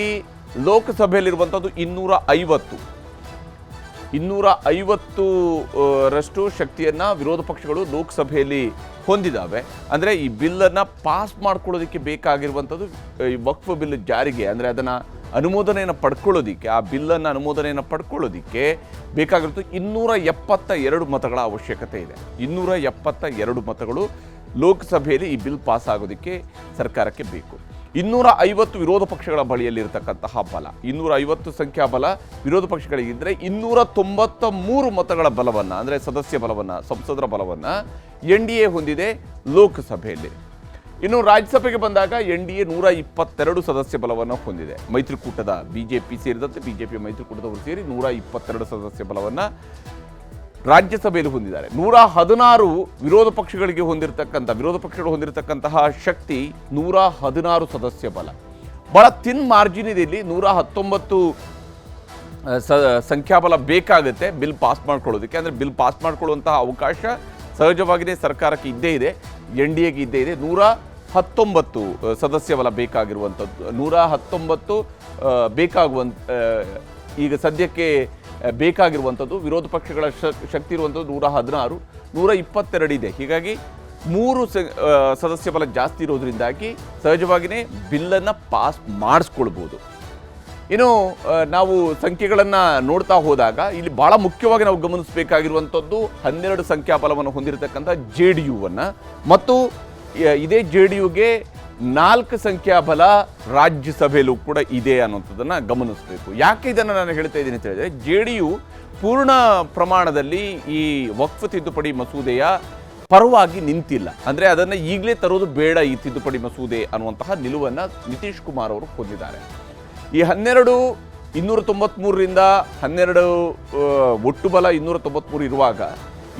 [SPEAKER 1] ಲೋಕಸಭೆಯಲ್ಲಿರುವಂಥದ್ದು 250ರಷ್ಟು ಶಕ್ತಿಯನ್ನು ವಿರೋಧ ಪಕ್ಷಗಳು ಲೋಕಸಭೆಯಲ್ಲಿ ಹೊಂದಿದ್ದಾವೆ. ಅಂದರೆ ಈ ಬಿಲ್ಲನ್ನು ಪಾಸ್ ಮಾಡ್ಕೊಳ್ಳೋದಕ್ಕೆ ಬೇಕಾಗಿರುವಂಥದ್ದು ಈ ವಕ್ಫ್ ಬಿಲ್ ಜಾರಿಗೆ, ಅಂದರೆ ಅದನ್ನು ಅನುಮೋದನೆಯನ್ನು ಪಡ್ಕೊಳ್ಳೋದಕ್ಕೆ, ಆ ಬಿಲ್ಲನ್ನು ಅನುಮೋದನೆಯನ್ನು ಪಡ್ಕೊಳ್ಳೋದಕ್ಕೆ ಬೇಕಾಗಿರೋದು 272 ಮತಗಳ ಅವಶ್ಯಕತೆ ಇದೆ. 272 ಮತಗಳು ಲೋಕಸಭೆಯಲ್ಲಿ ಈ ಬಿಲ್ ಪಾಸ್ ಆಗೋದಕ್ಕೆ ಸರ್ಕಾರಕ್ಕೆ ಬೇಕು. 250 ವಿರೋಧ ಪಕ್ಷಗಳ ಬಳಿಯಲ್ಲಿರತಕ್ಕಂತಹ ಬಲ, 250 ಸಂಖ್ಯಾಬಲ ವಿರೋಧ ಪಕ್ಷಗಳಿಗಿದ್ದರೆ 293 ಮತಗಳ ಬಲವನ್ನು, ಅಂದರೆ ಸದಸ್ಯ ಬಲವನ್ನು, ಸಂಸದರ ಬಲವನ್ನು NDA ಹೊಂದಿದೆ ಲೋಕಸಭೆಯಲ್ಲಿ. ಇನ್ನು ರಾಜ್ಯಸಭೆಗೆ ಬಂದಾಗ NDA 122 ಸದಸ್ಯ ಬಲವನ್ನು ಹೊಂದಿದೆ. ಮೈತ್ರಿಕೂಟದ BJP ಸೇರಿದಂತೆ BJP ಮೈತ್ರಿಕೂಟದವರು ಸೇರಿ 122 ಸದಸ್ಯ ಬಲವನ್ನು ರಾಜ್ಯಸಭೆಯಲ್ಲಿ ಹೊಂದಿದ್ದಾರೆ. 116 ವಿರೋಧ ಪಕ್ಷಗಳು ಹೊಂದಿರತಕ್ಕಂತಹ ಶಕ್ತಿ 116 ಸದಸ್ಯ ಬಲ. ಬಹಳ ಥಿನ್ ಮಾರ್ಜಿನ್ ಇದೆ ಇಲ್ಲಿ. 119 ಸಂಖ್ಯಾಬಲ ಬೇಕಾಗುತ್ತೆ ಬಿಲ್ ಪಾಸ್ ಮಾಡ್ಕೊಳ್ಳೋದಕ್ಕೆ. ಅಂದರೆ ಬಿಲ್ ಪಾಸ್ ಮಾಡ್ಕೊಳ್ಳುವಂತಹ ಅವಕಾಶ ಸಹಜವಾಗಿದೆ, ಸರ್ಕಾರಕ್ಕೆ ಇದ್ದೇ ಇದೆ, NDAಗೆ ಇದ್ದೇ ಇದೆ. 119 ಸದಸ್ಯ ಬಲ ಬೇಕಾಗಿರುವಂಥದ್ದು, 119 ಈಗ ಸದ್ಯಕ್ಕೆ ಬೇಕಾಗಿರುವಂಥದ್ದು. ವಿರೋಧ ಪಕ್ಷಗಳ ಶಕ್ತಿ ಇರುವಂಥದ್ದು 116, 122 ಇದೆ. ಹೀಗಾಗಿ 3 ಸದಸ್ಯ ಬಲ ಜಾಸ್ತಿ ಇರೋದ್ರಿಂದಾಗಿ ಸಹಜವಾಗಿಯೇ ಬಿಲ್ಲನ್ನು ಪಾಸ್ ಮಾಡಿಸ್ಕೊಳ್ಬೋದು. ಇನ್ನು ನಾವು ಸಂಖ್ಯೆಗಳನ್ನು ನೋಡ್ತಾ ಹೋದಾಗ ಇಲ್ಲಿ ಭಾಳ ಮುಖ್ಯವಾಗಿ ನಾವು ಗಮನಿಸಬೇಕಾಗಿರುವಂಥದ್ದು 12 ಸಂಖ್ಯಾಬಲವನ್ನು ಹೊಂದಿರತಕ್ಕಂಥ JDUವನ್ನು ಮತ್ತು ಇದೇ JDUಗೆ 4 ಸಂಖ್ಯಾಬಲ ರಾಜ್ಯಸಭೆಯಲ್ಲೂ ಕೂಡ ಇದೆ ಅನ್ನೋಂಥದ್ದನ್ನು ಗಮನಿಸಬೇಕು. ಯಾಕೆ ಇದನ್ನು ನಾನು ಹೇಳ್ತಾ ಇದ್ದೀನಿ ಅಂತ ಹೇಳಿದ್ರೆ, JDU ಪೂರ್ಣ ಪ್ರಮಾಣದಲ್ಲಿ ಈ ವಕ್ಫ್ ತಿದ್ದುಪಡಿ ಮಸೂದೆಯ ಪರವಾಗಿ ನಿಂತಿಲ್ಲ. ಅಂದರೆ ಅದನ್ನು ಈಗಲೇ ತರೋದು ಬೇಡ ಈ ತಿದ್ದುಪಡಿ ಮಸೂದೆ ಅನ್ನುವಂತಹ ನಿಲುವನ್ನು ನಿತೀಶ್ ಕುಮಾರ್ ಅವರು ಹೊಂದಿದ್ದಾರೆ. ಈ 293ರಿಂದ 12 ಒಟ್ಟು ಬಲ 293 ಇರುವಾಗ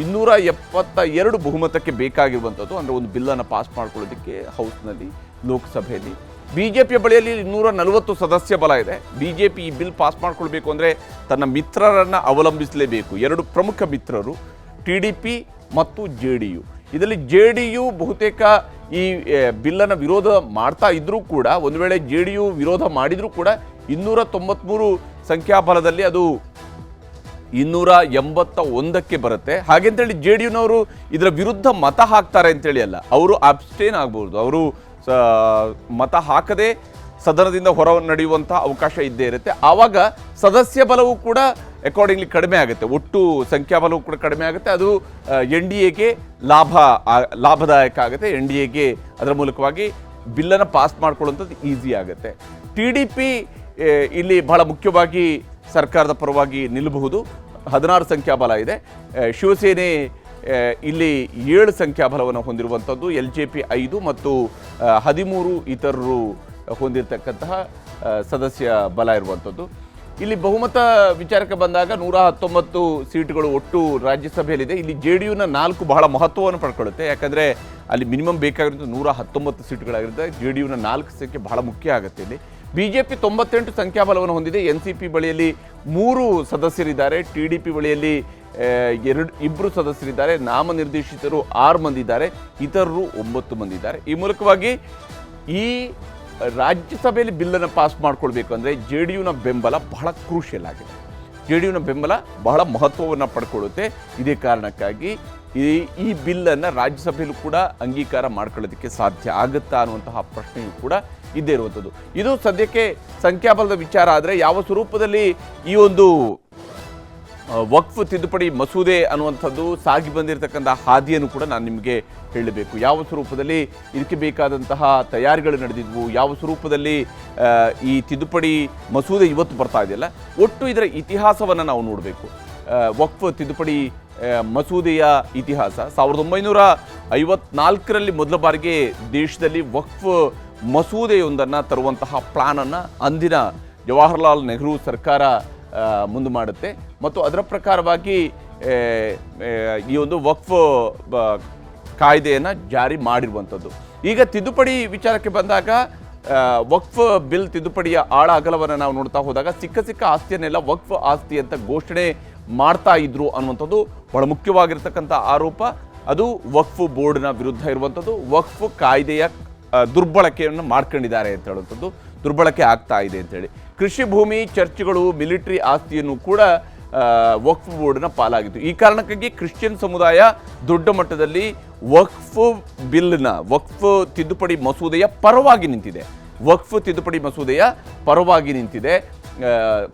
[SPEAKER 1] 272 ಬಹುಮತಕ್ಕೆ ಬೇಕಾಗಿರುವಂಥದ್ದು. ಅಂದರೆ ಒಂದು ಬಿಲ್ಲನ್ನು ಪಾಸ್ ಮಾಡ್ಕೊಳ್ಳೋದಕ್ಕೆ ಹೌಸ್ನಲ್ಲಿ, ಲೋಕಸಭೆಯಲ್ಲಿ. BJPಯ ಬಳಿಯಲ್ಲಿ 240 ಸದಸ್ಯ ಬಲ ಇದೆ. BJP ಈ ಬಿಲ್ ಪಾಸ್ ಮಾಡ್ಕೊಳ್ಬೇಕು ಅಂದರೆ ತನ್ನ ಮಿತ್ರರನ್ನು ಅವಲಂಬಿಸಲೇಬೇಕು. 2 ಪ್ರಮುಖ ಮಿತ್ರರು TDP ಮತ್ತು JDU. ಇದರಲ್ಲಿ JDU ಬಹುತೇಕ ಈ ಬಿಲ್ಲನ್ನು ವಿರೋಧ ಮಾಡ್ತಾ ಇದ್ರೂ ಕೂಡ, ಒಂದು ವೇಳೆ JDU ವಿರೋಧ ಮಾಡಿದರೂ ಕೂಡ 293 ಸಂಖ್ಯಾಬಲದಲ್ಲಿ ಅದು 281ಕ್ಕೆ ಬರುತ್ತೆ. ಹಾಗೆಂತೇಳಿ JDUನವರು ಇದರ ವಿರುದ್ಧ ಮತ ಹಾಕ್ತಾರೆ ಅಂತೇಳಿ ಅಲ್ಲ, ಅವರು ಅಬ್ಸ್ಟೇನ್ ಆಗ್ಬೋದು. ಅವರು ಮತ ಹಾಕದೆ ಸದನದಿಂದ ಹೊರ ನಡೆಯುವಂಥ ಅವಕಾಶ ಇದ್ದೇ ಇರುತ್ತೆ. ಆವಾಗ ಸದಸ್ಯ ಬಲವೂ ಕೂಡ ಅಕಾರ್ಡಿಂಗ್ಲಿ ಕಡಿಮೆ ಆಗುತ್ತೆ, ಒಟ್ಟು ಸಂಖ್ಯಾಬಲವೂ ಕೂಡ ಕಡಿಮೆ ಆಗುತ್ತೆ. ಅದು NDAಗೆ ಲಾಭದಾಯಕ ಆಗುತ್ತೆ. NDAಗೆ ಅದರ ಮೂಲಕವಾಗಿ ಬಿಲ್ಲನ್ನು ಪಾಸ್ ಮಾಡ್ಕೊಳ್ಳುವಂಥದ್ದು ಈಸಿ ಆಗುತ್ತೆ. TDP ಇಲ್ಲಿ ಬಹಳ ಮುಖ್ಯವಾಗಿ ಸರ್ಕಾರದ ಪರವಾಗಿ ನಿಲ್ಲಬಹುದು. 16 ಸಂಖ್ಯಾಬಲ ಇದೆ. ಶಿವಸೇನೆ ಇಲ್ಲಿ 7 ಸಂಖ್ಯಾಬಲವನ್ನು ಹೊಂದಿರುವಂಥದ್ದು, LJP 5 ಮತ್ತು 13 ಇತರರು ಹೊಂದಿರತಕ್ಕಂತಹ ಸದಸ್ಯ ಬಲ ಇರುವಂಥದ್ದು. ಇಲ್ಲಿ ಬಹುಮತ ವಿಚಾರಕ್ಕೆ ಬಂದಾಗ 119 ಸೀಟುಗಳು ಒಟ್ಟು ರಾಜ್ಯಸಭೆಯಲ್ಲಿದೆ. ಇಲ್ಲಿ JDUನ 4 ಬಹಳ ಮಹತ್ವವನ್ನು ಪಡ್ಕೊಳ್ಳುತ್ತೆ. ಯಾಕಂದರೆ ಅಲ್ಲಿ ಮಿನಿಮಮ್ ಬೇಕಾಗಿರೋದು 119 ಸೀಟುಗಳಾಗಿರುತ್ತೆ. JDUನ 4 ಸಂಖ್ಯೆ ಬಹಳ ಮುಖ್ಯ ಆಗುತ್ತೆ. ಇಲ್ಲಿ BJP 98 ಸಂಖ್ಯಾಬಲವನ್ನು ಹೊಂದಿದೆ. NCP ಬಳಿಯಲ್ಲಿ 3 ಸದಸ್ಯರಿದ್ದಾರೆ. TDP ಬಳಿಯಲ್ಲಿ 2 ಸದಸ್ಯರಿದ್ದಾರೆ. ನಾಮನಿರ್ದೇಶಿತರು 6 ಮಂದಿ ಇದ್ದಾರೆ. ಇತರರು 9 ಮಂದಿ ಇದ್ದಾರೆ. ಈ ಮೂಲಕವಾಗಿ ಈ ರಾಜ್ಯಸಭೆಯಲ್ಲಿ ಬಿಲ್ಲನ್ನು ಪಾಸ್ ಮಾಡ್ಕೊಳ್ಬೇಕು ಅಂದರೆ JDUನ ಬೆಂಬಲ ಬಹಳ ಕ್ರೂಷಿಯಲ್ ಆಗಿದೆ. JDUನ ಬೆಂಬಲ ಬಹಳ ಮಹತ್ವವನ್ನು ಪಡ್ಕೊಳ್ಳುತ್ತೆ. ಇದೇ ಕಾರಣಕ್ಕಾಗಿ ಈ ಬಿಲ್ಲನ್ನು ರಾಜ್ಯಸಭೆಯಲ್ಲೂ ಕೂಡ ಅಂಗೀಕಾರ ಮಾಡ್ಕೊಳ್ಳೋದಕ್ಕೆ ಸಾಧ್ಯ ಆಗುತ್ತಾ ಅನ್ನುವಂತಹ ಪ್ರಶ್ನೆಯೂ ಕೂಡ ಇದ್ದೇ ಇರುವಂಥದ್ದು. ಇದು ಸದ್ಯಕ್ಕೆ ಸಂಖ್ಯಾಬಲದ ವಿಚಾರ. ಆದರೆ ಯಾವ ಸ್ವರೂಪದಲ್ಲಿ ಈ ಒಂದು ವಕ್ಫ್ ತಿದ್ದುಪಡಿ ಮಸೂದೆ ಅನ್ನುವಂಥದ್ದು ಸಾಗಿ ಬಂದಿರತಕ್ಕಂಥ ಹಾದಿಯನ್ನು ಕೂಡ ನಾನು ನಿಮಗೆ ಹೇಳಬೇಕು. ಯಾವ ಸ್ವರೂಪದಲ್ಲಿ ಇದಕ್ಕೆ ಬೇಕಾದಂತಹ ತಯಾರಿಗಳು ನಡೆದಿದ್ವು, ಯಾವ ಸ್ವರೂಪದಲ್ಲಿ ಈ ತಿದ್ದುಪಡಿ ಮಸೂದೆ ಇವತ್ತು ಬರ್ತಾ ಇದೆಯಲ್ಲ, ಒಟ್ಟು ಇದರ ಇತಿಹಾಸವನ್ನು ನಾವು ನೋಡಬೇಕು. ವಕ್ಫ್ ತಿದ್ದುಪಡಿ ಮಸೂದೆಯ ಇತಿಹಾಸ 1954ರಲ್ಲಿ ಮೊದಲ ಬಾರಿಗೆ ದೇಶದಲ್ಲಿ ವಕ್ಫ್ ಮಸೂದೆಯೊಂದನ್ನು ತರುವಂತಹ ಪ್ಲಾನನ್ನು ಅಂದಿನ ಜವಾಹರ್ಲಾಲ್ ನೆಹರು ಸರ್ಕಾರ ಮುಂದೆ ಮಾಡುತ್ತೆ ಮತ್ತು ಅದರ ಪ್ರಕಾರವಾಗಿ ಈ ಒಂದು ವಕ್ಫ್ ಕಾಯ್ದೆಯನ್ನು ಜಾರಿ ಮಾಡಿರುವಂಥದ್ದು. ಈಗ ತಿದ್ದುಪಡಿ ವಿಚಾರಕ್ಕೆ ಬಂದಾಗ ವಕ್ಫ್ ಬಿಲ್ ತಿದ್ದುಪಡಿಯ ಆಳ ಅಗಲವನ್ನು ನಾವು ನೋಡ್ತಾ ಹೋದಾಗ ಸಿಕ್ಕ ಆಸ್ತಿಯನ್ನೆಲ್ಲ ವಕ್ಫ್ ಆಸ್ತಿ ಅಂತ ಘೋಷಣೆ ಮಾಡ್ತಾ ಇದ್ರು ಅನ್ನುವಂಥದ್ದು ಬಹಳ ಮುಖ್ಯವಾಗಿರ್ತಕ್ಕಂಥ ಆರೋಪ. ಅದು ವಕ್ಫ್ ಬೋರ್ಡ್ನ ವಿರುದ್ಧ ಇರುವಂಥದ್ದು. ವಕ್ಫ್ ಕಾಯ್ದೆಯ ದುರ್ಬಳಕೆಯನ್ನು ಮಾಡ್ಕೊಂಡಿದ್ದಾರೆ ಅಂತ ಹೇಳುವಂಥದ್ದು, ದುರ್ಬಳಕೆ ಆಗ್ತಾ ಇದೆ ಅಂತೇಳಿ. ಕೃಷಿ ಭೂಮಿ, ಚರ್ಚ್ಗಳು, ಮಿಲಿಟರಿ ಆಸ್ತಿಯನ್ನು ಕೂಡ ವಕ್ಫ್ ಬೋರ್ಡ್ನ ಪಾಲಾಗಿತ್ತು. ಈ ಕಾರಣಕ್ಕಾಗಿ ಕ್ರಿಶ್ಚಿಯನ್ ಸಮುದಾಯ ದೊಡ್ಡ ಮಟ್ಟದಲ್ಲಿ ವಕ್ಫ್ ಬಿಲ್ನ, ವಕ್ಫ್ ತಿದ್ದುಪಡಿ ಮಸೂದೆಯ ಪರವಾಗಿ ನಿಂತಿದೆ. ವಕ್ಫ್ ತಿದ್ದುಪಡಿ ಮಸೂದೆಯ ಪರವಾಗಿ ನಿಂತಿದೆ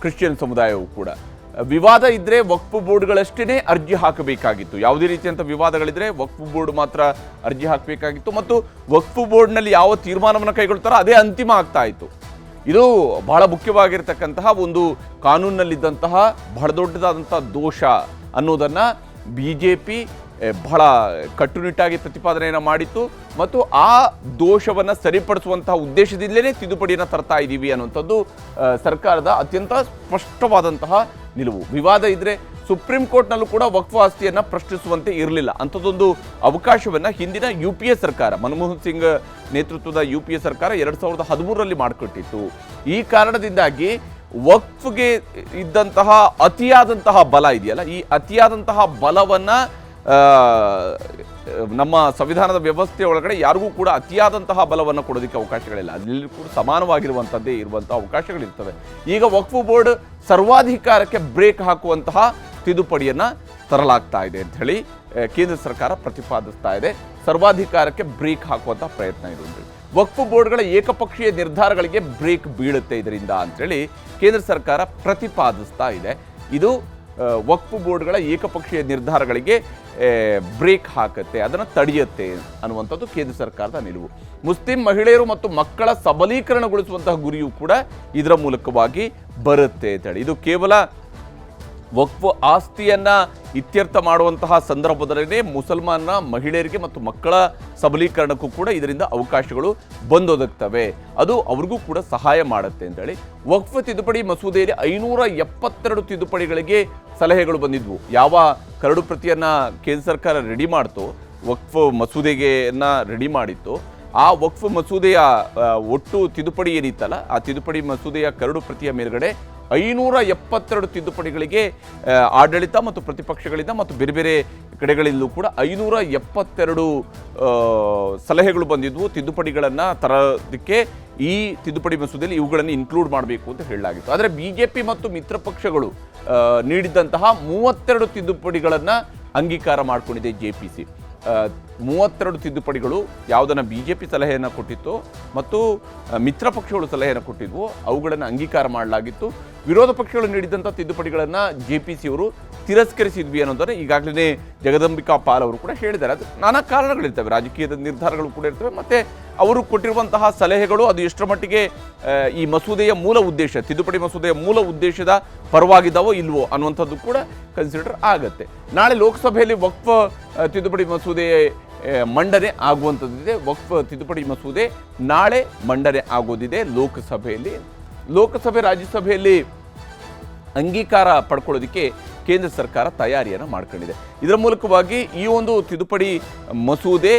[SPEAKER 1] ಕ್ರಿಶ್ಚಿಯನ್ ಸಮುದಾಯವು ಕೂಡ. ವಿವಾದ ಇದ್ದರೆ ವಕ್ಫ್ ಬೋರ್ಡ್ಗಳಷ್ಟೇ ಅರ್ಜಿ ಹಾಕಬೇಕಾಗಿತ್ತು. ಯಾವುದೇ ರೀತಿಯಂಥ ವಿವಾದಗಳಿದ್ರೆ ವಕ್ಫ್ ಬೋರ್ಡ್ ಮಾತ್ರ ಅರ್ಜಿ ಹಾಕಬೇಕಾಗಿತ್ತು ಮತ್ತು ವಕ್ಫ್ ಬೋರ್ಡ್ನಲ್ಲಿ ಯಾವ ತೀರ್ಮಾನವನ್ನು ಕೈಗೊಳ್ತಾರೋ ಅದೇ ಅಂತಿಮ ಆಗ್ತಾ ಇತ್ತು. ಇದು ಬಹಳ ಮುಖ್ಯವಾಗಿರ್ತಕ್ಕಂತಹ ಒಂದು ಕಾನೂನಿನಲ್ಲಿದ್ದಂತಹ ಬಹಳ ದೊಡ್ಡದಾದಂಥ ದೋಷ ಅನ್ನೋದನ್ನು BJP ಬಹಳ ಕಟ್ಟುನಿಟ್ಟಾಗಿ ಪ್ರತಿಪಾದನೆಯನ್ನು ಮಾಡಿತ್ತು ಮತ್ತು ಆ ದೋಷವನ್ನು ಸರಿಪಡಿಸುವಂತಹ ಉದ್ದೇಶದಿಂದಲೇ ತಿದ್ದುಪಡಿಯನ್ನು ತರ್ತಾ ಇದ್ದೀವಿ ಅನ್ನುವಂಥದ್ದು ಸರ್ಕಾರದ ಅತ್ಯಂತ ಸ್ಪಷ್ಟವಾದಂತಹ ನಿಲುವು. ವಿವಾದ ಇದ್ದರೆ ಸುಪ್ರೀಂ ಕೋರ್ಟ್ನಲ್ಲೂ ಕೂಡ ವಕ್ಫ್ ಆಸ್ತಿಯನ್ನು ಪ್ರಶ್ನಿಸುವಂತೆ ಇರಲಿಲ್ಲ. ಅಂಥದ್ದೊಂದು ಅವಕಾಶವನ್ನು ಹಿಂದಿನ UPA ಸರ್ಕಾರ, ಮನಮೋಹನ್ ಸಿಂಗ್ ನೇತೃತ್ವದ UPA ಸರ್ಕಾರ 2013ರಲ್ಲಿ ಮಾಡಿಕೊಟ್ಟಿತ್ತು. ಈ ಕಾರಣದಿಂದಾಗಿ ವಕ್ಫ್ಗೆ ಇದ್ದಂತಹ ಅತಿಯಾದಂತಹ ಬಲ ಇದೆಯಲ್ಲ, ಈ ಅತಿಯಾದಂತಹ ಬಲವನ್ನು ನಮ್ಮ ಸಂವಿಧಾನದ ವ್ಯವಸ್ಥೆ ಒಳಗಡೆ ಯಾರಿಗೂ ಕೂಡ ಅತಿಯಾದಂತಹ ಬಲವನ್ನು ಕೊಡೋದಕ್ಕೆ ಅವಕಾಶಗಳಿಲ್ಲ. ಅಲ್ಲಿ ಕೂಡ ಸಮಾನವಾಗಿರುವಂಥದ್ದೇ ಇರುವಂಥ ಅವಕಾಶಗಳಿರ್ತವೆ. ಈಗ ವಕ್ಫ್ ಬೋರ್ಡ್ ಸರ್ವಾಧಿಕಾರಕ್ಕೆ ಬ್ರೇಕ್ ಹಾಕುವಂತಹ ತಿದ್ದುಪಡಿಯನ್ನು ತರಲಾಗ್ತಾ ಇದೆ ಅಂತ ಹೇಳಿ ಕೇಂದ್ರ ಸರ್ಕಾರ ಪ್ರತಿಪಾದಿಸ್ತಾ ಇದೆ. ಸರ್ವಾಧಿಕಾರಕ್ಕೆ ಬ್ರೇಕ್ ಹಾಕುವಂತಹ ಪ್ರಯತ್ನ ಇರುವುದು. ವಕ್ಫ್ ಬೋರ್ಡ್ಗಳ ಏಕಪಕ್ಷೀಯ ನಿರ್ಧಾರಗಳಿಗೆ ಬ್ರೇಕ್ ಬೀಳುತ್ತೆ ಇದರಿಂದ ಅಂಥೇಳಿ ಕೇಂದ್ರ ಸರ್ಕಾರ ಪ್ರತಿಪಾದಿಸ್ತಾ ಇದೆ. ಇದು ವಕ್ಫ್ ಬೋರ್ಡ್ಗಳ ಏಕಪಕ್ಷೀಯ ನಿರ್ಧಾರಗಳಿಗೆ ಬ್ರೇಕ್ ಹಾಕುತ್ತೆ, ಅದನ್ನು ತಡೆಯುತ್ತೆ ಅನ್ನುವಂಥದ್ದು ಕೇಂದ್ರ ಸರ್ಕಾರದ ನಿಲುವು. ಮುಸ್ಲಿಂ ಮಹಿಳೆಯರು ಮತ್ತು ಮಕ್ಕಳ ಸಬಲೀಕರಣಗೊಳಿಸುವಂತಹ ಗುರಿಯೂ ಕೂಡ ಇದರ ಮೂಲಕವಾಗಿ ಬರುತ್ತೆ ಅಂತೇಳಿ. ಇದು ಕೇವಲ ವಕ್ಫ್ ಆಸ್ತಿಯನ್ನ ಇತ್ಯರ್ಥ ಮಾಡುವಂತಹ ಸಂದರ್ಭದಲ್ಲೇ ಮುಸಲ್ಮಾನ ಮಹಿಳೆಯರಿಗೆ ಮತ್ತು ಮಕ್ಕಳ ಸಬಲೀಕರಣಕ್ಕೂ ಕೂಡ ಇದರಿಂದ ಅವಕಾಶಗಳು ಬಂದೊದಗ್ತವೆ, ಅದು ಅವ್ರಿಗೂ ಕೂಡ ಸಹಾಯ ಮಾಡುತ್ತೆ ಅಂತೇಳಿ. ವಕ್ಫ್ ತಿದ್ದುಪಡಿ ಮಸೂದೆಯಲ್ಲಿ 572 ತಿದ್ದುಪಡಿಗಳಿಗೆ ಸಲಹೆಗಳು ಬಂದಿದ್ವು. ಯಾವ ಕರಡು ಪ್ರತಿಯನ್ನ ಕೇಂದ್ರ ಸರ್ಕಾರ ರೆಡಿ ಮಾಡ್ತೋ, ವಕ್ಫ್ ಮಸೂದೆಗೆಯನ್ನ ರೆಡಿ ಮಾಡಿತ್ತು, ಆ ವಕ್ಫ್ ಮಸೂದೆಯ ಒಟ್ಟು ತಿದ್ದುಪಡಿ ಏನಿತ್ತಲ್ಲ, ಆ ತಿದ್ದುಪಡಿ ಮಸೂದೆಯ ಕರಡು ಪ್ರತಿಯ ಮೇಲ್ಗಡೆ 572 ತಿದ್ದುಪಡಿಗಳಿಗೆ ಆಡಳಿತ ಮತ್ತು ಪ್ರತಿಪಕ್ಷಗಳಿಂದ ಮತ್ತು ಬೇರೆ ಬೇರೆ ಕಡೆಗಳಿಂದಲೂ ಕೂಡ 572 ಸಲಹೆಗಳು ಬಂದಿದ್ವು. ತಿದ್ದುಪಡಿಗಳನ್ನು ತರೋದಕ್ಕೆ ಈ ತಿದ್ದುಪಡಿ ಮಸೂದೆಯಲ್ಲಿ ಇವುಗಳನ್ನು ಇನ್ಕ್ಲೂಡ್ ಮಾಡಬೇಕು ಅಂತ ಹೇಳಲಾಗಿತ್ತು. ಆದರೆ BJP ಮತ್ತು ಮಿತ್ರ ಪಕ್ಷಗಳು ನೀಡಿದಂತಹ 32 ತಿದ್ದುಪಡಿಗಳನ್ನು ಅಂಗೀಕಾರ ಮಾಡಿಕೊಂಡಿದೆ JPC. 32 ತಿದ್ದುಪಡಿಗಳು ಯಾವುದನ್ನು BJP ಸಲಹೆಯನ್ನು ಕೊಟ್ಟಿತ್ತು ಮತ್ತು ಮಿತ್ರ ಪಕ್ಷಗಳು ಸಲಹೆಯನ್ನು ಕೊಟ್ಟಿದ್ವು, ಅವುಗಳನ್ನು ಅಂಗೀಕಾರ ಮಾಡಲಾಗಿತ್ತು. ವಿರೋಧ ಪಕ್ಷಗಳು ನೀಡಿದಂಥ ತಿದ್ದುಪಡಿಗಳನ್ನು JPC ಅವರು ತಿರಸ್ಕರಿಸಿದ್ವಿ ಅನ್ನೋದನ್ನು ಈಗಾಗಲೇ ಜಗದಂಬಿಕಾ ಪಾಲ್ ಅವರು ಕೂಡ ಹೇಳಿದ್ದಾರೆ. ಅದು ನಾನಾ ಕಾರಣಗಳಿರ್ತವೆ, ರಾಜಕೀಯದ ನಿರ್ಧಾರಗಳು ಕೂಡ ಇರ್ತವೆ, ಮತ್ತು ಅವರು ಕೊಟ್ಟಿರುವಂತಹ ಸಲಹೆಗಳು ಅದು ಎಷ್ಟರ ಮಟ್ಟಿಗೆ ಈ ಮಸೂದೆಯ ಮೂಲ ಉದ್ದೇಶ, ತಿದ್ದುಪಡಿ ಮಸೂದೆಯ ಮೂಲ ಉದ್ದೇಶದ ಪರವಾಗಿದ್ದಾವೋ ಇಲ್ವೋ ಅನ್ನುವಂಥದ್ದು ಕೂಡ ಕನ್ಸಿಡರ್ ಆಗುತ್ತೆ. ನಾಳೆ ಲೋಕಸಭೆಯಲ್ಲಿ ವಕ್ಫ್ ತಿದ್ದುಪಡಿ ಮಸೂದೆ ಮಂಡನೆ ಆಗುವಂಥದ್ದಿದೆ. ವಕ್ಫ್ ತಿದ್ದುಪಡಿ ಮಸೂದೆ ನಾಳೆ ಮಂಡನೆ ಆಗೋದಿದೆ ಲೋಕಸಭೆಯಲ್ಲಿ. ಲೋಕಸಭೆ ರಾಜ್ಯಸಭೆಯಲ್ಲಿ ಅಂಗೀಕಾರ ಪಡ್ಕೊಳ್ಳೋದಕ್ಕೆ ಕೇಂದ್ರ ಸರ್ಕಾರ ತಯಾರಿಯನ್ನು ಮಾಡ್ಕೊಂಡಿದೆ. ಇದರ ಮೂಲಕವಾಗಿ ಈ ಒಂದು ತಿದ್ದುಪಡಿ ಮಸೂದೆ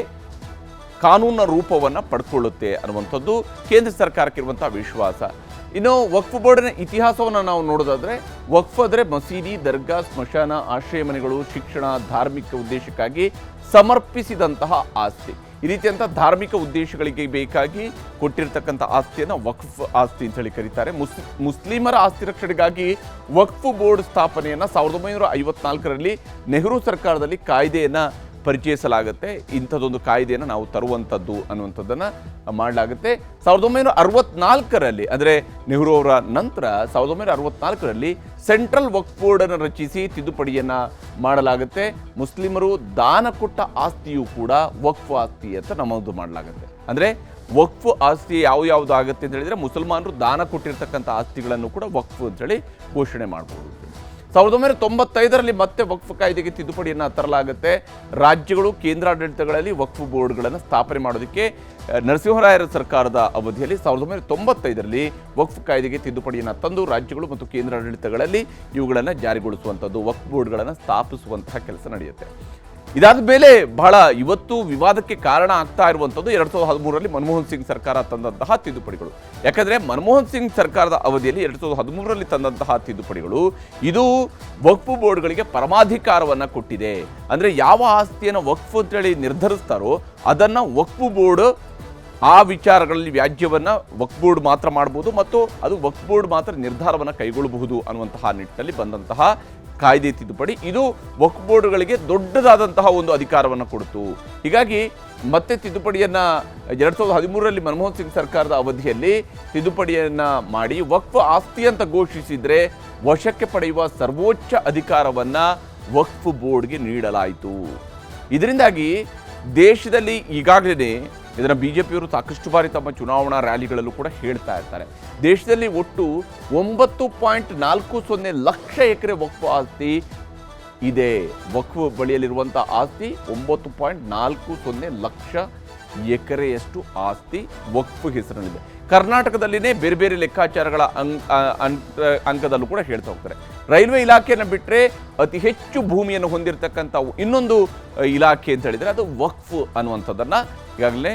[SPEAKER 1] ಕಾನೂನಿನ ರೂಪವನ್ನು ಪಡ್ಕೊಳ್ಳುತ್ತೆ ಅನ್ನುವಂಥದ್ದು ಕೇಂದ್ರ ಸರ್ಕಾರಕ್ಕಿರುವಂಥ ವಿಶ್ವಾಸ. ಇನ್ನು ವಕ್ಫ್ ಬೋರ್ಡಿನ ಇತಿಹಾಸವನ್ನು ನಾವು ನೋಡೋದಾದರೆ, ವಕ್ಫ್ ಅಂದರೆ ಮಸೀದಿ, ದರ್ಗಾ, ಸ್ಮಶಾನ, ಆಶ್ರಯ ಮನೆಗಳು, ಶಿಕ್ಷಣ, ಧಾರ್ಮಿಕ ಉದ್ದೇಶಕ್ಕಾಗಿ ಸಮರ್ಪಿಸಿದಂತಹ ಆಸ್ತಿ. ಈ ರೀತಿಯಂಥ ಧಾರ್ಮಿಕ ಉದ್ದೇಶಗಳಿಗೆ ಬೇಕಾಗಿ ಕೊಟ್ಟಿರ್ತಕ್ಕಂಥ ಆಸ್ತಿಯನ್ನು ವಕ್ಫ್ ಆಸ್ತಿ ಅಂತ ಹೇಳಿ ಕರೀತಾರೆ. ಮುಸ್ಲಿಮರ ಆಸ್ತಿ ರಕ್ಷಣೆಗಾಗಿ ವಕ್ಫ್ ಬೋರ್ಡ್ ಸ್ಥಾಪನೆಯನ್ನು 1954ರಲ್ಲಿ ನೆಹರು ಸರ್ಕಾರದಲ್ಲಿ ಕಾಯ್ದೆಯನ್ನು ಪರಿಚಯಿಸಲಾಗುತ್ತೆ. ಇಂಥದ್ದೊಂದು ಕಾಯ್ದೆಯನ್ನು ನಾವು ತರುವಂಥದ್ದು ಅನ್ನುವಂಥದ್ದನ್ನು ಮಾಡಲಾಗುತ್ತೆ. 1964ರಲ್ಲಿ ಅಂದರೆ ನೆಹರು ಅವರ ನಂತರ 1964ರಲ್ಲಿ ಸೆಂಟ್ರಲ್ ವಕ್ಫ್ ಬೋರ್ಡನ್ನು ರಚಿಸಿ ತಿದ್ದುಪಡಿಯನ್ನು ಮಾಡಲಾಗುತ್ತೆ. ಮುಸ್ಲಿಮರು ದಾನ ಕೊಟ್ಟ ಆಸ್ತಿಯೂ ಕೂಡ ವಕ್ಫ್ ಆಸ್ತಿ ಅಂತ ನಮೂದು ಮಾಡಲಾಗುತ್ತೆ. ಅಂದರೆ ವಕ್ಫ್ ಆಸ್ತಿ ಯಾವುದು ಆಗುತ್ತೆ ಅಂತ ಹೇಳಿದರೆ, ಮುಸಲ್ಮಾನರು ದಾನ ಕೊಟ್ಟಿರ್ತಕ್ಕಂಥ ಆಸ್ತಿಗಳನ್ನು ಕೂಡ ವಕ್ಫ್ ಅಂತೇಳಿ ಘೋಷಣೆ ಮಾಡ್ಬೋದು. 1995ರಲ್ಲಿ ಮತ್ತೆ ವಕ್ಫ್ ಕಾಯ್ದೆಗೆ ತಿದ್ದುಪಡಿಯನ್ನು ತರಲಾಗುತ್ತೆ. ರಾಜ್ಯಗಳು, ಕೇಂದ್ರಾಡಳಿತಗಳಲ್ಲಿ ವಕ್ಫ್ ಬೋರ್ಡ್ಗಳನ್ನು ಸ್ಥಾಪನೆ ಮಾಡೋದಕ್ಕೆ ನರಸಿಂಹರಾಯರ ಸರ್ಕಾರದ ಅವಧಿಯಲ್ಲಿ 1995ರಲ್ಲಿ ವಕ್ಫ್ ಕಾಯ್ದೆಗೆ ತಿದ್ದುಪಡಿಯನ್ನು ತಂದು ರಾಜ್ಯಗಳು ಮತ್ತು ಕೇಂದ್ರಾಡಳಿತಗಳಲ್ಲಿ ಇವುಗಳನ್ನು ಜಾರಿಗೊಳಿಸುವಂಥದ್ದು, ವಕ್ಫ್ ಬೋರ್ಡ್ಗಳನ್ನು ಸ್ಥಾಪಿಸುವಂತಹ ಕೆಲಸ ನಡೆಯುತ್ತೆ. ಇದಾದ ಮೇಲೆ ಬಹಳ ಇವತ್ತು ವಿವಾದಕ್ಕೆ ಕಾರಣ ಆಗ್ತಾ ಇರುವಂಥದ್ದು 2013ರಲ್ಲಿ ಮನಮೋಹನ್ ಸಿಂಗ್ ಸರ್ಕಾರ ತಂದಂತಹ ತಿದ್ದುಪಡಿಗಳು. ಯಾಕಂದರೆ ಮನಮೋಹನ್ ಸಿಂಗ್ ಸರ್ಕಾರದ ಅವಧಿಯಲ್ಲಿ 2013ರಲ್ಲಿ ತಂದಂತಹ ತಿದ್ದುಪಡಿಗಳು ಇದು ವಕ್ಫ್ ಬೋರ್ಡ್ಗಳಿಗೆ ಪರಮಾಧಿಕಾರವನ್ನು ಕೊಟ್ಟಿದೆ. ಅಂದರೆ ಯಾವ ಆಸ್ತಿಯನ್ನು ವಕ್ಫ್ ಅಂತೇಳಿ ನಿರ್ಧರಿಸ್ತಾರೋ ಅದನ್ನು ವಕ್ಫ್ ಬೋರ್ಡ್ ಆ ವಿಚಾರಗಳಲ್ಲಿ ವ್ಯಾಜ್ಯವನ್ನು ವಕ್ಫ್ ಬೋರ್ಡ್ ಮಾತ್ರ ಮಾಡ್ಬೋದು ಮತ್ತು ಅದು ವಕ್ಫ್ ಬೋರ್ಡ್ ಮಾತ್ರ ನಿರ್ಧಾರವನ್ನು ಕೈಗೊಳ್ಳಬಹುದು ಅನ್ನುವಂತಹ ನಿಟ್ಟಿನಲ್ಲಿ ಬಂದಂತಹ ಕಾಯ್ದೆ ತಿದ್ದುಪಡಿ ಇದು ವಕ್ಫ್ ಬೋರ್ಡ್ಗಳಿಗೆ ದೊಡ್ಡದಾದಂತಹ ಒಂದು ಅಧಿಕಾರವನ್ನು ಕೊಡ್ತು. ಹೀಗಾಗಿ ಮತ್ತೆ ತಿದ್ದುಪಡಿಯನ್ನು 2013ರಲ್ಲಿ ಮನಮೋಹನ್ ಸಿಂಗ್ ಸರ್ಕಾರದ ಅವಧಿಯಲ್ಲಿ ತಿದ್ದುಪಡಿಯನ್ನು ಮಾಡಿ ವಕ್ಫ್ ಆಸ್ತಿ ಅಂತ ಘೋಷಿಸಿದರೆ ವಶಕ್ಕೆ ಪಡೆಯುವ ಸರ್ವೋಚ್ಚ ಅಧಿಕಾರವನ್ನು ವಕ್ಫ್ ಬೋರ್ಡ್ಗೆ ನೀಡಲಾಯಿತು. ಇದರಿಂದಾಗಿ ದೇಶದಲ್ಲಿ ಈಗಾಗಲೇ ಇದನ್ನು BJPಯವರು ಸಾಕಷ್ಟು ಬಾರಿ ತಮ್ಮ ಚುನಾವಣಾ ರ್ಯಾಲಿಗಳಲ್ಲೂ ಕೂಡ ಹೇಳ್ತಾ ಇರ್ತಾರೆ. ದೇಶದಲ್ಲಿ ಒಟ್ಟು 9.40 ಲಕ್ಷ ಎಕರೆ ವಕ್ಫ್ ಆಸ್ತಿ ಇದೆ. ವಕ್ಫ್ ಬಳಿಯಲ್ಲಿರುವಂಥ ಆಸ್ತಿ 9.40 ಲಕ್ಷ ಎಕರೆಯಷ್ಟು ಆಸ್ತಿ ವಕ್ಫ್ ಹೆಸರಿನಲ್ಲಿದೆ. ಕರ್ನಾಟಕದಲ್ಲಿನೇ ಬೇರೆ ಬೇರೆ ಲೆಕ್ಕಾಚಾರಗಳ ಅಂಕದಲ್ಲೂ ಕೂಡ ಹೇಳ್ತಾ ಹೋಗ್ತಾರೆ. ರೈಲ್ವೆ ಇಲಾಖೆಯನ್ನು ಬಿಟ್ಟರೆ ಅತಿ ಹೆಚ್ಚು ಭೂಮಿಯನ್ನು ಹೊಂದಿರತಕ್ಕಂಥ ಇನ್ನೊಂದು ಇಲಾಖೆ ಅಂತ ಹೇಳಿದರೆ ಅದು ವಕ್ಫ್ ಅನ್ನುವಂಥದ್ದನ್ನು ಈಗಾಗಲೇ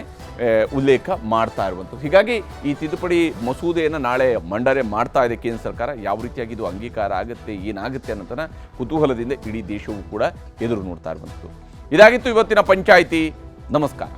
[SPEAKER 1] ಉಲ್ಲೇಖ ಮಾಡ್ತಾ ಇರುವಂಥದ್ದು. ಹೀಗಾಗಿ ಈ ತಿದ್ದುಪಡಿ ಮಸೂದೆಯನ್ನು ನಾಳೆ ಮಂಡನೆ ಮಾಡ್ತಾ ಇದೆ ಕೇಂದ್ರ ಸರ್ಕಾರ. ಯಾವ ರೀತಿಯಾಗಿ ಇದು ಅಂಗೀಕಾರ ಆಗುತ್ತೆ, ಏನಾಗುತ್ತೆ ಅನ್ನೋದನ್ನು ಕುತೂಹಲದಿಂದ ಇಡೀ ದೇಶವೂ ಕೂಡ ಎದುರು ನೋಡ್ತಾ ಇರುವಂಥದ್ದು. ಇದಾಗಿತ್ತು ಇವತ್ತಿನ ಪಂಚಾಯಿತಿ. ನಮಸ್ಕಾರ.